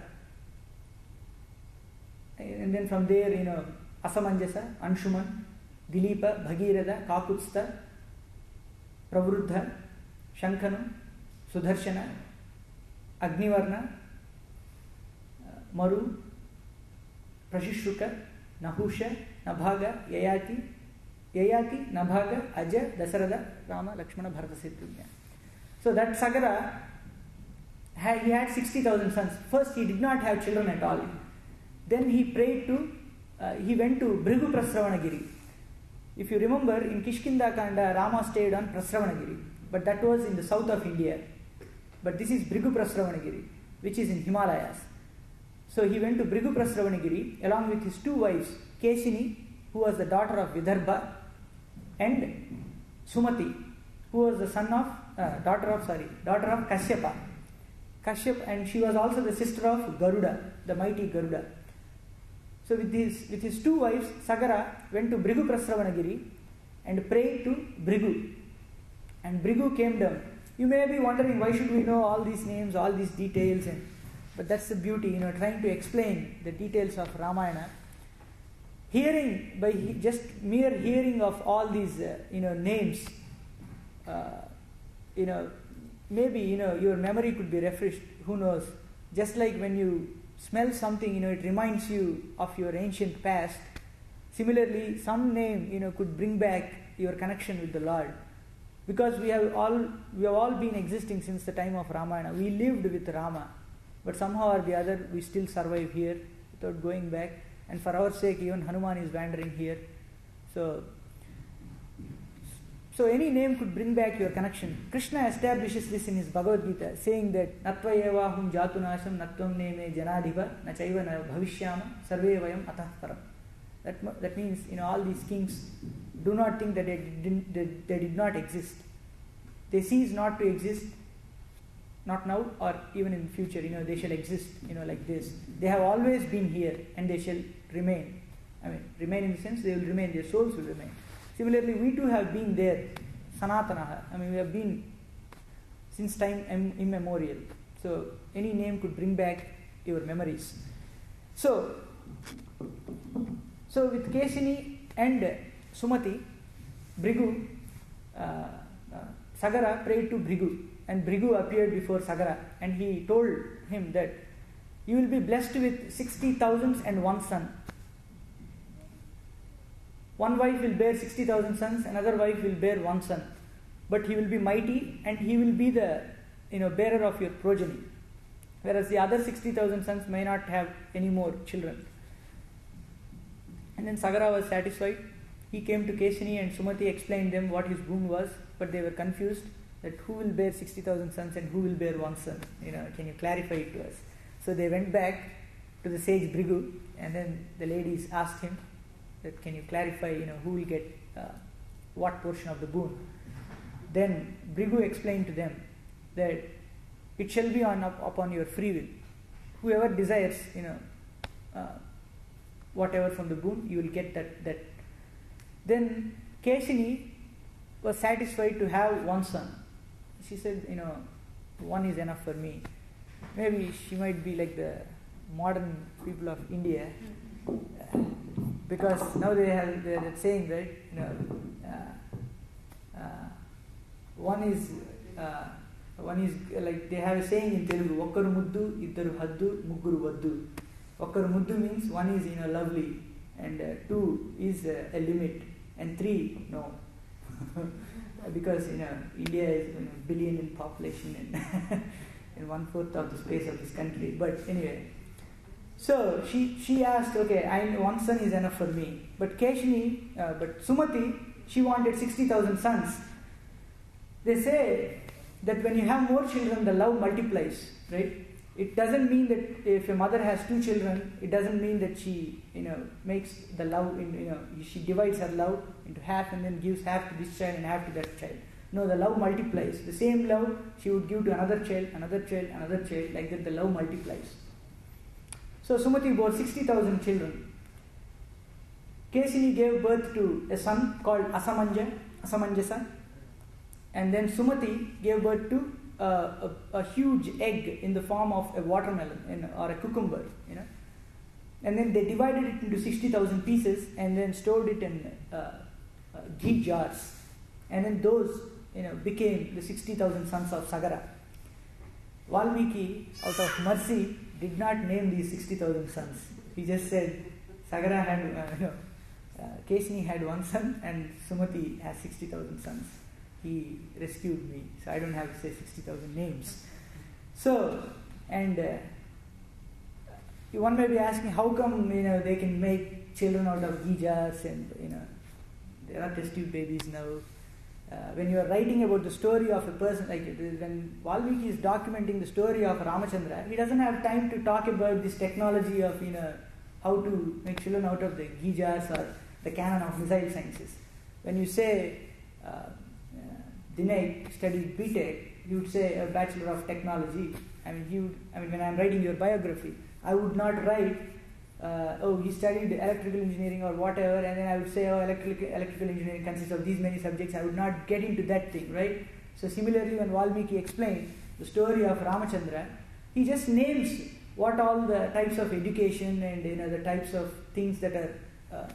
And then from there, Asamanjasa, Anshuman, Dilipa, Bhagiratha, Kakutstha, Pravruddha, Shankanu, Sudarshana, Agnivarna, Maru, Prashishruka, Nahusha, Nabhaga, Yayati, Nabhaga, Aja, Dasarada, Rama, Lakshmana, Bharata, Shatrugna. So that Sagara, he had 60,000 sons. First, he did not have children at all. Then he prayed to, he went to Bhrigu Prasravanagiri. If you remember, in Kishkinda Kanda, Rama stayed on Prasravanagiri, but that was in the south of India. But this is Bhrigu Prasravanagiri, which is in Himalayas. So he went to Bhrigu Prasravanagiri along with his two wives, Kesini, who was the daughter of Vidarbha, and Sumati, who was the daughter of Kashyapa. Kashyap, and she was also the sister of Garuda, the mighty Garuda. So with his two wives, Sagara went to Bhrigu Prasravanagiri and prayed to Bhrigu. And Bhrigu came down. You may be wondering, why should we know all these names, all these details? But that's the beauty, trying to explain the details of Ramayana. Hearing, by just mere hearing of all these, names, maybe, your memory could be refreshed, who knows. Just like when you smell something, it reminds you of your ancient past. Similarly, some name, could bring back your connection with the Lord. Because we have all been existing since the time of Ramayana. We lived with Rama, but somehow or the other we still survive here without going back. And for our sake, even Hanuman is wandering here. So any name could bring back your connection. Krishna establishes this in his Bhagavad Gita, saying that Natva evahum jatunasham natvam neme janadhiva nachaiva na bhavishyama sarve vayam atah param. That means, all these kings, do not think that they did not exist. They cease not to exist, not now or even in the future. They shall exist, like this. They have always been here and they shall remain. Remain in the sense they will remain, their souls will remain. Similarly, we too have been there, Sanatanaha. We have been since time immemorial. So any name could bring back your memories. So with Kesini and Sumati, Bhrigu, Sagara prayed to Bhrigu, and Bhrigu appeared before Sagara, and he told him that you will be blessed with 60,000 and one son. One wife will bear 60,000 sons, another wife will bear one son. But he will be mighty and he will be the bearer of your progeny. Whereas the other 60,000 sons may not have any more children. And then Sagara was satisfied. He came to Kesini and Sumati explained them what his boon was, but they were confused that who will bear 60,000 sons and who will bear one son. Can you clarify it to us? So they went back to the sage Bhrigu, and then the ladies asked him that can you clarify, who will get what portion of the boon. Then Bhrigu explained to them that it shall be upon your free will. Whoever desires, whatever from the boon, you will get that. Then Kesini was satisfied to have one son. She said, one is enough for me. Maybe she might be like the modern people of India. Because now they're saying that one is like they have a saying in Telugu, Okkaru muddu, iddaru haddu, mugguru vaddu. Okkaru muddu means one is lovely, and two is a limit, and three no. Because India is billion in population and 1/4 of the space of this country. But anyway. So she asked, okay, one son is enough for me. But but Sumati, she wanted 60,000 sons. They say that when you have more children, the love multiplies, right? It doesn't mean that if a mother has 2 children, it doesn't mean that she, makes the love, she divides her love into half and then gives half to this child and half to that child. No, the love multiplies. The same love she would give to another child, like that the love multiplies. So Sumati bore 60,000 children. Kesini gave birth to a son called Asamanjasa, and then Sumati gave birth to a huge egg in the form of a watermelon or a cucumber, and then they divided it into 60,000 pieces and then stored it in ghee jars, and then those became the 60,000 sons of Sagara. Valmiki, out of mercy, did not name these 60,000 sons. He just said Sagara had Kesini had one son and Sumati has 60,000 sons. He rescued me, so I don't have to say 60,000 names. So, and one may be asking, how come they can make children out of ghee jars, and there are test tube babies now. When you are writing about the story of a person, like when Valmiki is documenting the story of Ramachandra, he doesn't have time to talk about this technology of how to make children out of the ghee jars or the canon of missile sciences. When you say Dinay studied BTech, he would say a Bachelor of Technology. When I am writing your biography, I would not write, he studied electrical engineering or whatever, and then I would say, electrical engineering consists of these many subjects. I would not get into that thing, right? So similarly, when Valmiki explained the story of Ramachandra, he just names what all the types of education and the types of things that are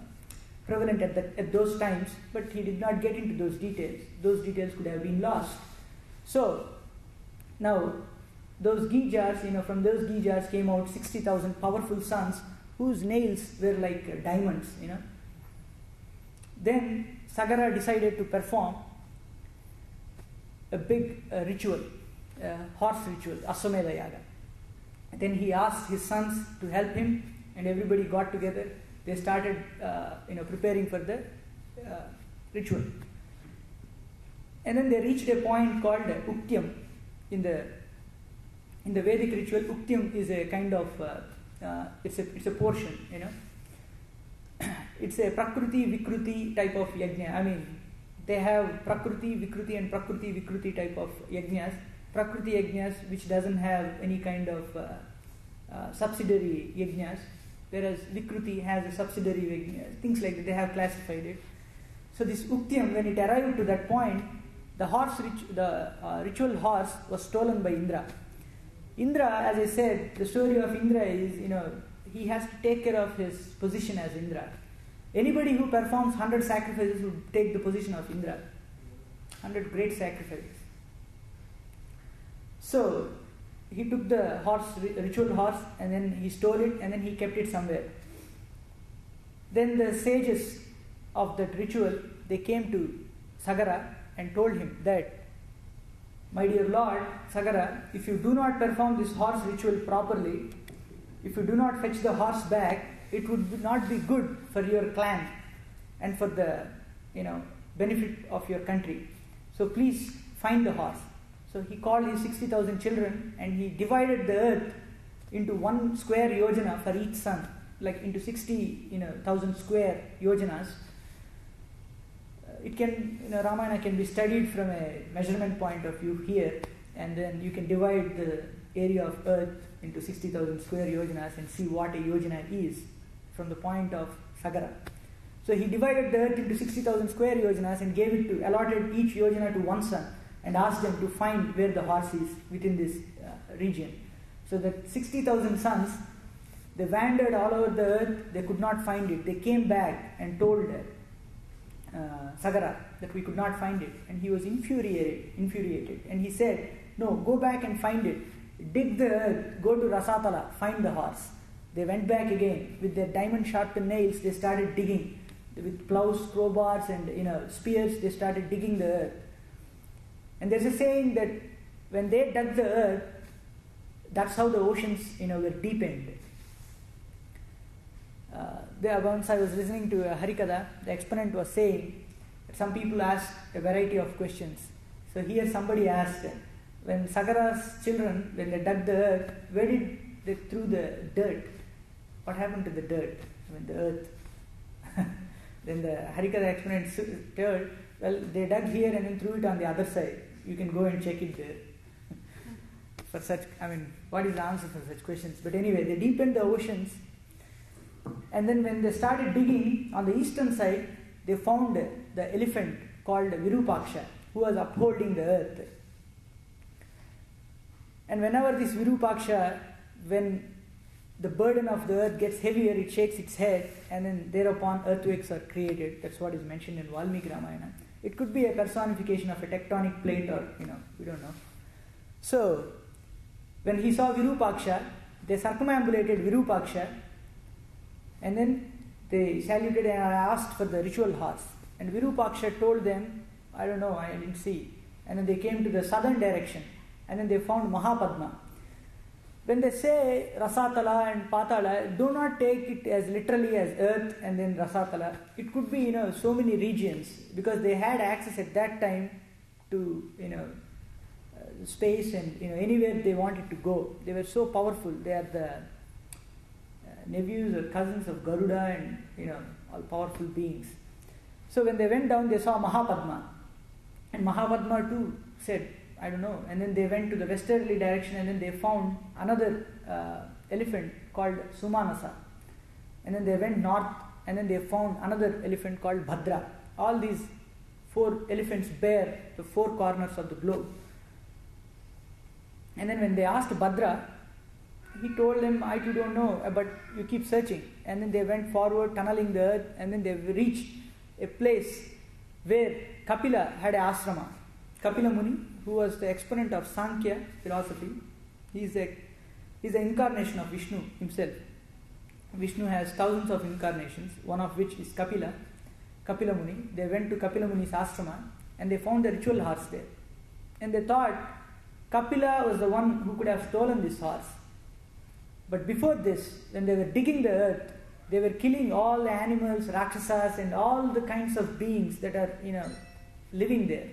prevalent at those times, but he did not get into those details. Those details could have been lost. So now those ghee jars, from those ghee jars came out 60,000 powerful sons whose nails were like diamonds. Then Sagara decided to perform a big ritual, horse ritual, Aswamedha Yaga. Then he asked his sons to help him, and everybody got together. They started, preparing for the ritual. And then they reached a point called Uktyam. In the Vedic ritual, Uktyam is a kind of, it's a portion, It's a Prakriti Vikruti type of yajna. They have Prakriti Vikruti and Prakriti Vikruti type of yajnas. Prakriti yajnas which doesn't have any kind of subsidiary yajnas, whereas Vikruti has a subsidiary yajna, things like that. They have classified it. So this Uktyam, when it arrived to that point, the ritual horse was stolen by Indra. Indra, as I said, the story of Indra is, he has to take care of his position as Indra. Anybody who performs 100 sacrifices would take the position of Indra. 100 great sacrifices. So he took the ritual horse, and then he stole it, and then he kept it somewhere. Then the sages of that ritual, they came to Sagara and told him that, my dear Lord Sagara, if you do not perform this horse ritual properly, if you do not fetch the horse back, it would not be good for your clan and for the benefit of your country. So please find the horse. So he called his 60,000 children and he divided the earth into 1 square yojana for each son, like into 60,000 square yojanas. It can, Ramayana can be studied from a measurement point of view here, and then you can divide the area of earth into 60,000 square yojanas and see what a yojana is from the point of Sagara. So he divided the earth into 60,000 square yojanas and allotted each yojana to one son and asked them to find where the horse is within this region. So that 60,000 sons, they wandered all over the earth, they could not find it. They came back and told Sagara that we could not find it, and he was infuriated, and he said, no, go back and find it, dig the earth, go to Rasatala, find the horse. They went back again with their diamond sharpened nails. They started digging with plows, crowbars, and spears. They started digging the earth, and there's a saying that when they dug the earth, that's how the oceans were deepened. Once I was listening to a Harikatha, the exponent was saying that some people ask a variety of questions. So here somebody asked, when Sagara's children, when they dug the earth, where did they threw the dirt? What happened to the dirt? The earth. Then the Harikatha exponent told, well, they dug here and then threw it on the other side. You can go and check it there. for such, what is the answer for such questions? But anyway, they deepened the oceans, and then when they started digging on the eastern side, they found the elephant called Virupaksha, who was upholding the earth. And whenever this Virupaksha, when the burden of the earth gets heavier, it shakes its head, and then thereupon earthquakes are created. That's what is mentioned in Valmiki Ramayana. It could be a personification of a tectonic plate, or, we don't know. So, when he saw Virupaksha, they circumambulated Virupaksha, and then they saluted and asked for the ritual horse. And Virupaksha told them, I don't know, I didn't see. And then they came to the southern direction, and then they found Mahapadma. When they say Rasatala and Patala, do not take it as literally as earth and then Rasatala. It could be, so many regions, because they had access at that time to, space and, anywhere they wanted to go. They were so powerful. They are the nephews or cousins of Garuda and, all powerful beings. So when they went down, they saw Mahapadma. And Mahapadma too said, I don't know. And then they went to the westerly direction, and then they found another elephant called Sumanasa. And then they went north, and then they found another elephant called Bhadra. All these 4 elephants bear the 4 corners of the globe. And then when they asked Bhadra, he told them, I too don't know, but you keep searching. And then they went forward, tunneling the earth, and then they reached a place where Kapila had an asrama. Kapila Muni, who was the exponent of Sankhya philosophy, he is the incarnation of Vishnu himself. Vishnu has thousands of incarnations, one of which is Kapila Muni. They went to Kapila Muni's asrama, and they found the ritual horse there. And they thought Kapila was the one who could have stolen this horse. But before this, when they were digging the earth, they were killing all the animals, Rakshasas, and all the kinds of beings that are, living there.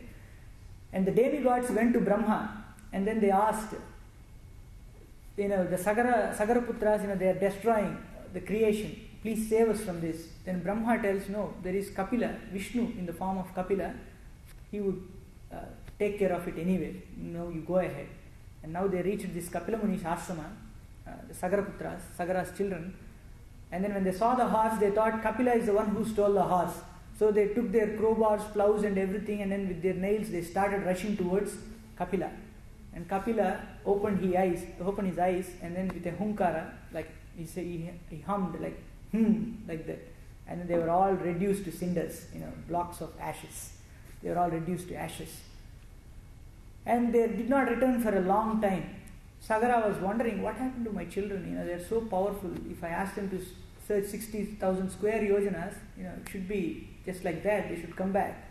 And the demigods went to Brahma, and then they asked, the Sagaraputras, they are destroying the creation. Please save us from this. Then Brahma tells, no, there is Kapila, Vishnu in the form of Kapila. He would take care of it anyway. You go ahead. And now they reached this Kapila Muni's ashrama, the Sagaraputras, Sagara's children. And then when they saw the horse, they thought Kapila is the one who stole the horse. So they took their crowbars, plows and everything, and then with their nails they started rushing towards Kapila. And Kapila opened his eyes, and then with a hunkara, like he hummed like like that. And then they were all reduced to cinders, blocks of ashes. They were all reduced to ashes. And they did not return for a long time. Sagara was wondering, what happened to my children? They are so powerful. If I ask them to search 60,000 square yojanas, it should be just like that. They should come back.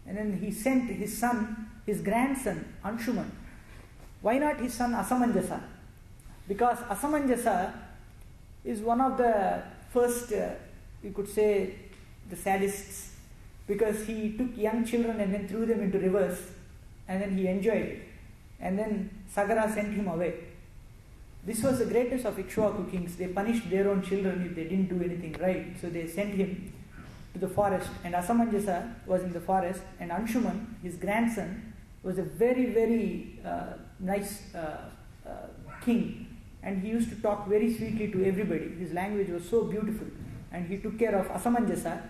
And then he sent his son, his grandson, Anshuman. Why not his son Asamanjasa? Because Asamanjasa is one of the first, you could say, the sadists, because he took young children and then threw them into rivers, and then he enjoyed it. And then Sagara sent him away. This was the greatest of Ikshvaku kings. They punished their own children if they didn't do anything right. So they sent him to the forest. And Asamanjasa was in the forest. And Anshuman, his grandson, was a very, very nice king. And he used to talk very sweetly to everybody. His language was so beautiful. And he took care of Asamanjasa.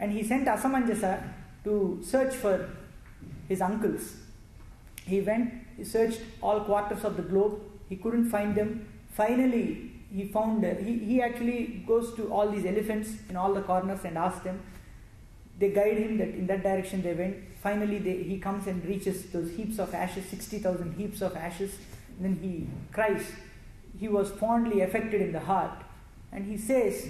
And he sent Asamanjasa to search for his uncles. He went, he searched all quarters of the globe. He couldn't find them. Finally, he found, he actually goes to all these elephants in all the corners and asks them. They guide him that in that direction they went. Finally, he comes and reaches those heaps of ashes, 60,000 heaps of ashes. And then he cries. He was fondly affected in the heart. And he says,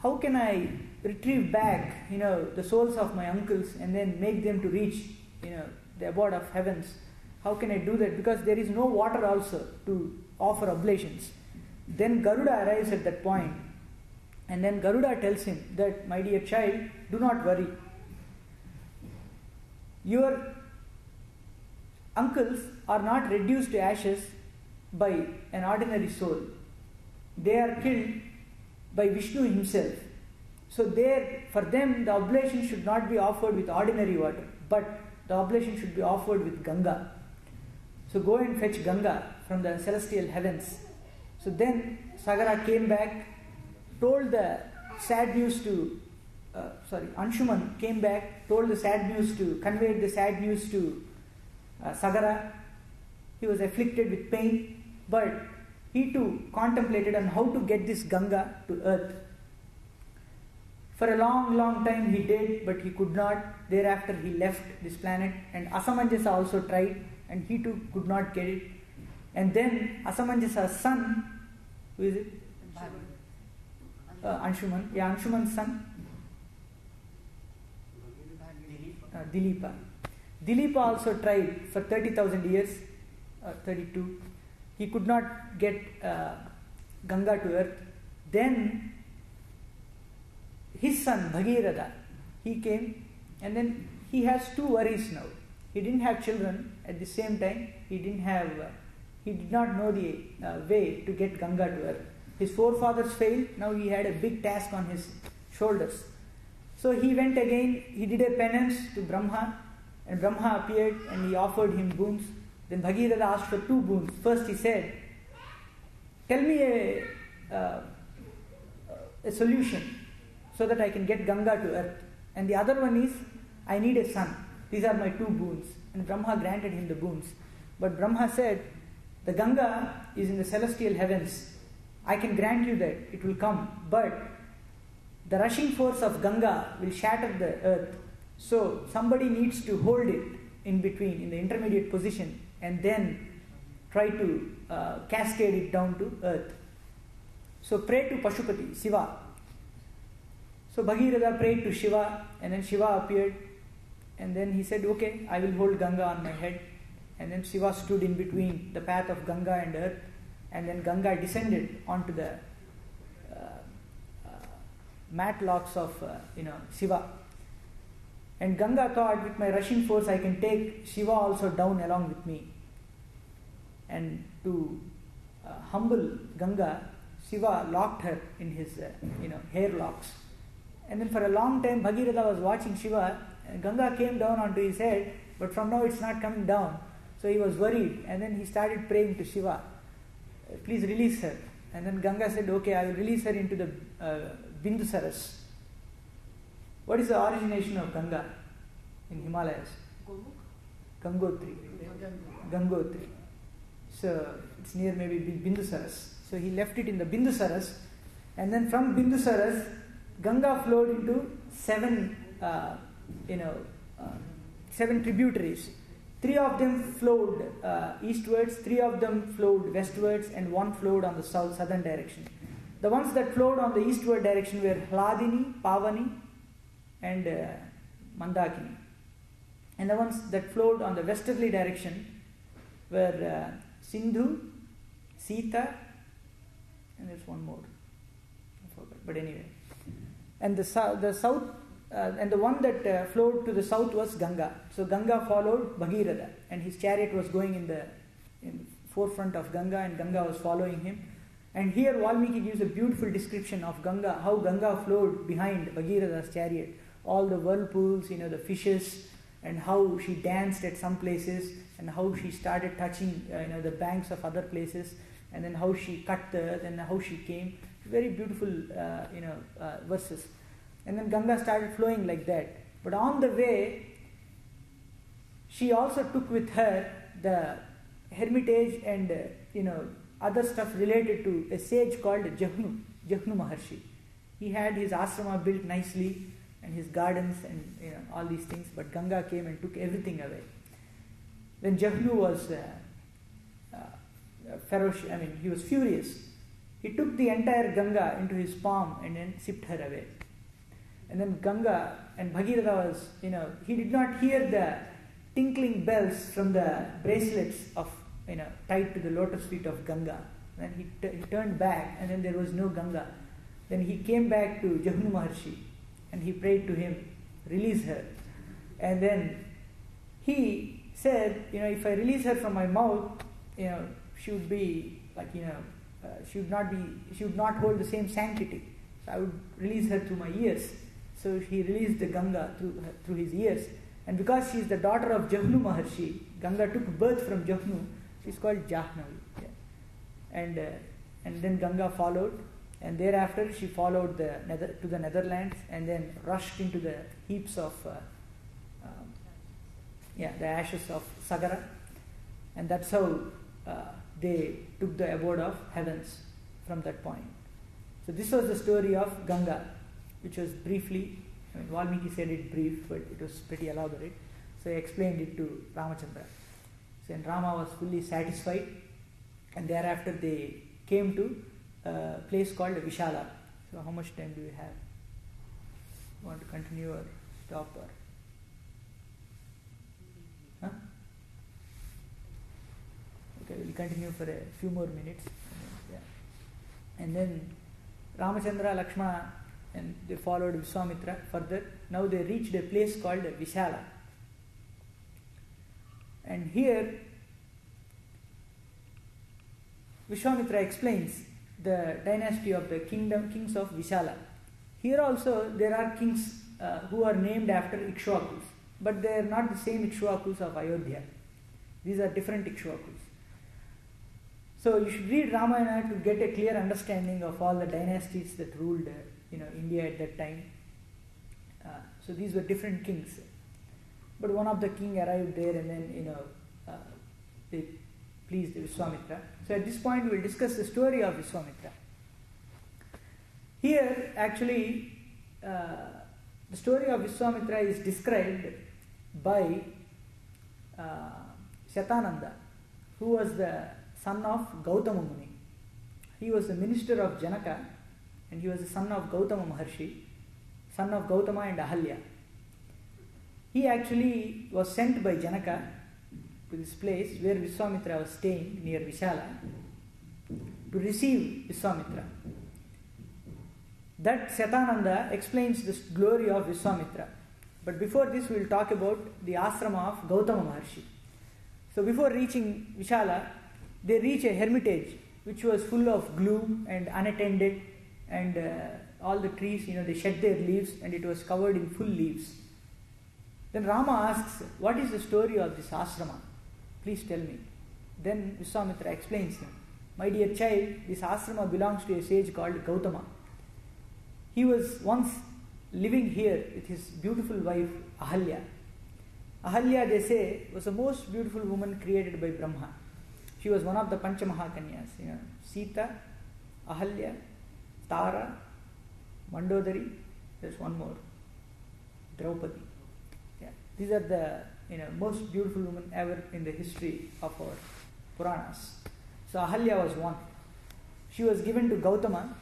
how can I retrieve back, the souls of my uncles and then make them to reach, the abode of heavens? How can I do that? Because there is no water also to offer oblations. Then Garuda arrives at that point, and then Garuda tells him that, my dear child, do not worry. Your uncles are not reduced to ashes by an ordinary soul. They are killed by Vishnu himself. So for them, the oblation should not be offered with ordinary water, but the oblation should be offered with Ganga. So go and fetch Ganga from the celestial heavens. So then Sagara came back, told the sad news to, Anshuman came back, told the sad news to, conveyed the sad news to Sagara. He was afflicted with pain, but he too contemplated on how to get this Ganga to earth. For a long, long time he did, but he could not. Thereafter he left this planet, and Asamanjasa also tried, and he too could not get it. And then Asamanjasa's son, who is it? Anshuman. Yeah, Anshuman's son. Dilipa. Dilipa also tried for 30,000 years, 32. He could not get Ganga to earth. Then his son Bhagiratha, he came, and then he has two worries now. He didn't have children. At the same time, he did not know the way to get Ganga to earth. His forefathers failed. Now he had a big task on his shoulders. So he went again. He did a penance to Brahma, and Brahma appeared and he offered him boons. Then Bhagiratha asked for two boons. First he said, "Tell me a solution so that I can get Ganga to earth. And the other one is, I need a son. These are my two boons." And Brahma granted him the boons. But Brahma said, "The Ganga is in the celestial heavens. I can grant you that, it will come. But the rushing force of Ganga will shatter the earth. So somebody needs to hold it in between, in the intermediate position, and then try to cascade it down to earth. So pray to Pashupati, Shiva." So Bhagiratha prayed to Shiva, and then Shiva appeared, and then he said, "Okay, I will hold Ganga on my head." And then Shiva stood in between the path of Ganga and earth, and then Ganga descended onto the matlocks of Shiva. And Ganga thought, with my rushing force I can take Shiva also down along with me. And to humble Ganga, Shiva locked her in his hair locks. And then for a long time Bhagiratha was watching Shiva, and Ganga came down onto his head, but from now it's not coming down. So he was worried, and then he started praying to Shiva, "Please release her." And then Ganga said, "Okay, I will release her into the Bindusaras." What is the origination of Ganga in Himalayas? Gangotri. Gangotri. So it's near maybe Bindusaras. So he left it in the Bindusaras, and then from Bindusaras, Ganga flowed into seven tributaries. 3 of them flowed eastwards, 3 of them flowed westwards, and 1 flowed on the southern direction. The ones that flowed on the eastward direction were Hladini, Pavani, and Mandakini. And the ones that flowed on the westerly direction were Sindhu, Sita, and there's one more. I forgot. But anyway. And the south, and the one that flowed to the south was Ganga. So Ganga followed Bhagiratha, and his chariot was going in the forefront of Ganga, and Ganga was following him. And here Valmiki gives a beautiful description of Ganga, how Ganga flowed behind Bhagiratha's chariot. All the whirlpools, the fishes, and how she danced at some places, and how she started touching the banks of other places, and then how she cut the earth, and how she came. Very beautiful verses. And then Ganga started flowing like that. But on the way, she also took with her the hermitage and other stuff related to a sage called Jahnu Maharshi. He had his asrama built nicely, and his gardens, and all these things. But Ganga came and took everything away. Then Jahnu was ferocious. He was furious. He took the entire Ganga into his palm and then sipped her away. And then Ganga and Bhagiratha was, he did not hear the tinkling bells from the bracelets of, tied to the lotus feet of Ganga. Then he turned back, and then there was no Ganga. Then he came back to Jahnu Maharshi, and he prayed to him, "Release her." And then he said, if I release her from my mouth, she would be like, she would not hold the same sanctity. So I would release her through my ears. So he released the Ganga through his ears. And because she is the daughter of Jahnu Maharshi, Ganga took birth from Jahnu. She's called Jahnavi. Yeah. and then Ganga followed, and thereafter she followed to the Netherlands, and then rushed into the heaps of the ashes of Sagara, and that's how they took the abode of heavens from that point. So this was the story of Ganga, which was briefly, Valmiki said it brief, but it was pretty elaborate. So I explained it to Ramachandra. So and Rama was fully satisfied, and thereafter they came to a place called Vishala. So how much time do we have? You want to continue or stop or? Huh? Okay, we'll continue for a few more minutes. And then Ramachandra, Lakshmana, and they followed Vishwamitra further. Now they reached a place called Vishala. And here Vishwamitra explains the dynasty of the kings of Vishala. Here also there are kings who are named after Ikshvakus, but they are not the same Ikshvakus of Ayodhya. These are different Ikshvakus. So you should read Ramayana to get a clear understanding of all the dynasties that ruled India at that time. So these were different kings. But one of the king arrived there, and then they pleased Vishwamitra. So at this point we will discuss the story of Vishwamitra. Here actually the story of Vishwamitra is described by Shatananda, who was the son of Gautama Muni. He was the minister of Janaka, and he was the son of Gautama Maharshi, son of Gautama and Ahalya. He actually was sent by Janaka to this place where Vishwamitra was staying near Vishala to receive Vishwamitra. That Shatananda explains the glory of Vishwamitra. But before this we will talk about the ashrama of Gautama Maharshi. So before reaching Vishala, they reach a hermitage which was full of gloom and unattended, and all the trees, they shed their leaves, and it was covered in full leaves. Then Rama asks, what is the story of this ashrama? Please tell me. Then Vishwamitra explains him. My dear child, this ashrama belongs to a sage called Gautama. He was once living here with his beautiful wife Ahalya. Ahalya, they say, was the most beautiful woman created by Brahma. She was one of the Panchamahakanyas. Sita, Ahalya, Tara, Mandodari, there's one more, Draupadi. Yeah. These are the most beautiful women ever in the history of our Puranas. So Ahalya was one. She was given to Gautama,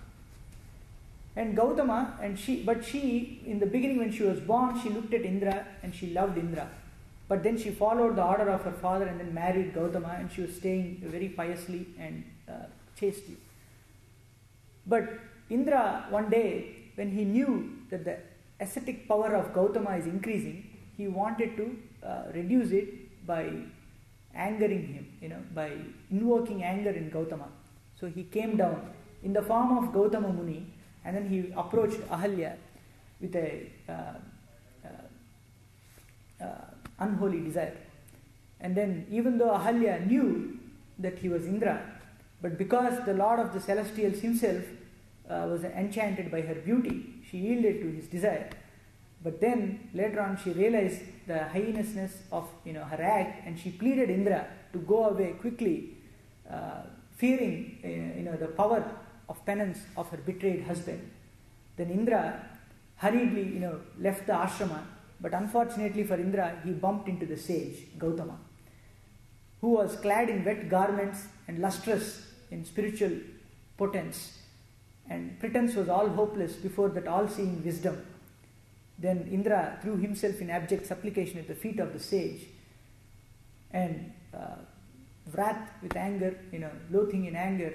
but she in the beginning when she was born, she looked at Indra and she loved Indra. But then she followed the order of her father and then married Gautama, and she was staying very piously and chastely. But Indra, one day, when he knew that the ascetic power of Gautama is increasing, he wanted to reduce it by angering him, by invoking anger in Gautama. So he came down in the form of Gautama Muni, and then he approached Ahalya with a unholy desire. And then even though Ahalya knew that he was Indra, but because the Lord of the Celestials himself was enchanted by her beauty, she yielded to his desire. But then later on she realized the heinousness of her act, and she pleaded Indra to go away quickly, fearing the power of penance of her betrayed husband. Then Indra hurriedly left the ashrama, but unfortunately for Indra, he bumped into the sage Gautama, who was clad in wet garments and lustrous in spiritual potence, and pretense was all hopeless before that all-seeing wisdom. Then Indra threw himself in abject supplication at the feet of the sage, and wrath with anger, loathing in anger,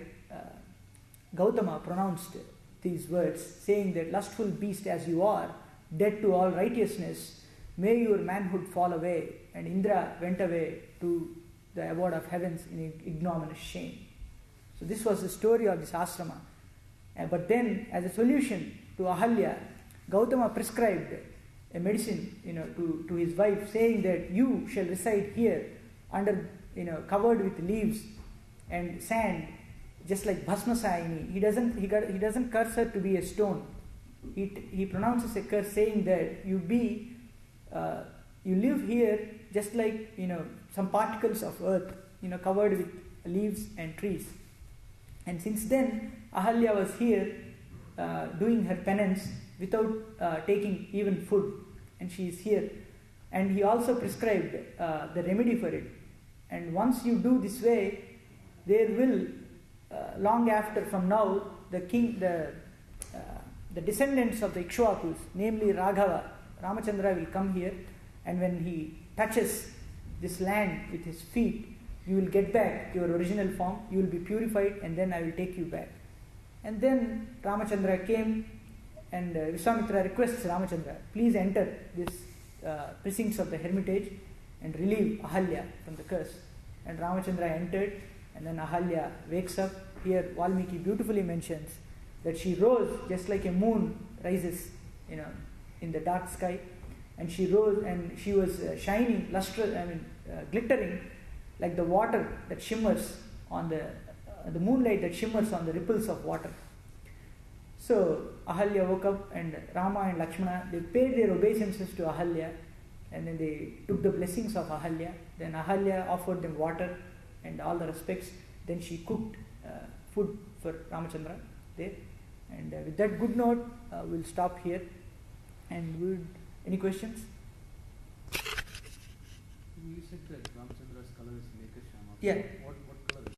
Gautama pronounced these words, saying that, lustful beast as you are, dead to all righteousness, may your manhood fall away. And Indra went away to the abode of heavens in ignominious shame. So this was the story of this ashrama. But then, as a solution to Ahalya, Gautama prescribed a medicine, to his wife, saying that you shall reside here under, covered with leaves and sand, just like Bhasmasayini. He doesn't curse her to be a stone. He pronounces a curse saying that you live here just like some particles of earth, covered with leaves and trees. And since then, Ahalya was here doing her penance without taking even food, and she is here. And he also prescribed the remedy for it. And once you do this way, there will, long after from now, the descendants of the Ikshvakus, namely Raghava, Ramachandra will come here, and when he touches this land with his feet, you will get back your original form, you will be purified, and then I will take you back. And then Ramachandra came, and Vishwamitra requests Ramachandra, please enter this precincts of the hermitage and relieve Ahalya from the curse. And Ramachandra entered, and then Ahalya wakes up. Here Valmiki beautifully mentions that she rose just like a moon rises, in the dark sky, and she rose and she was shining, lustrous, glittering like the water that shimmers on the moonlight that shimmers on the ripples of water. So Ahalya woke up, and Rama and Lakshmana, they paid their obeisances to Ahalya, and then they took the blessings of Ahalya. Then Ahalya offered them water and all the respects. Then she cooked food for Ramachandra there. And with that good note, we'll stop here. And any questions? You said that Ramachandra's color is Mekashama. Yeah.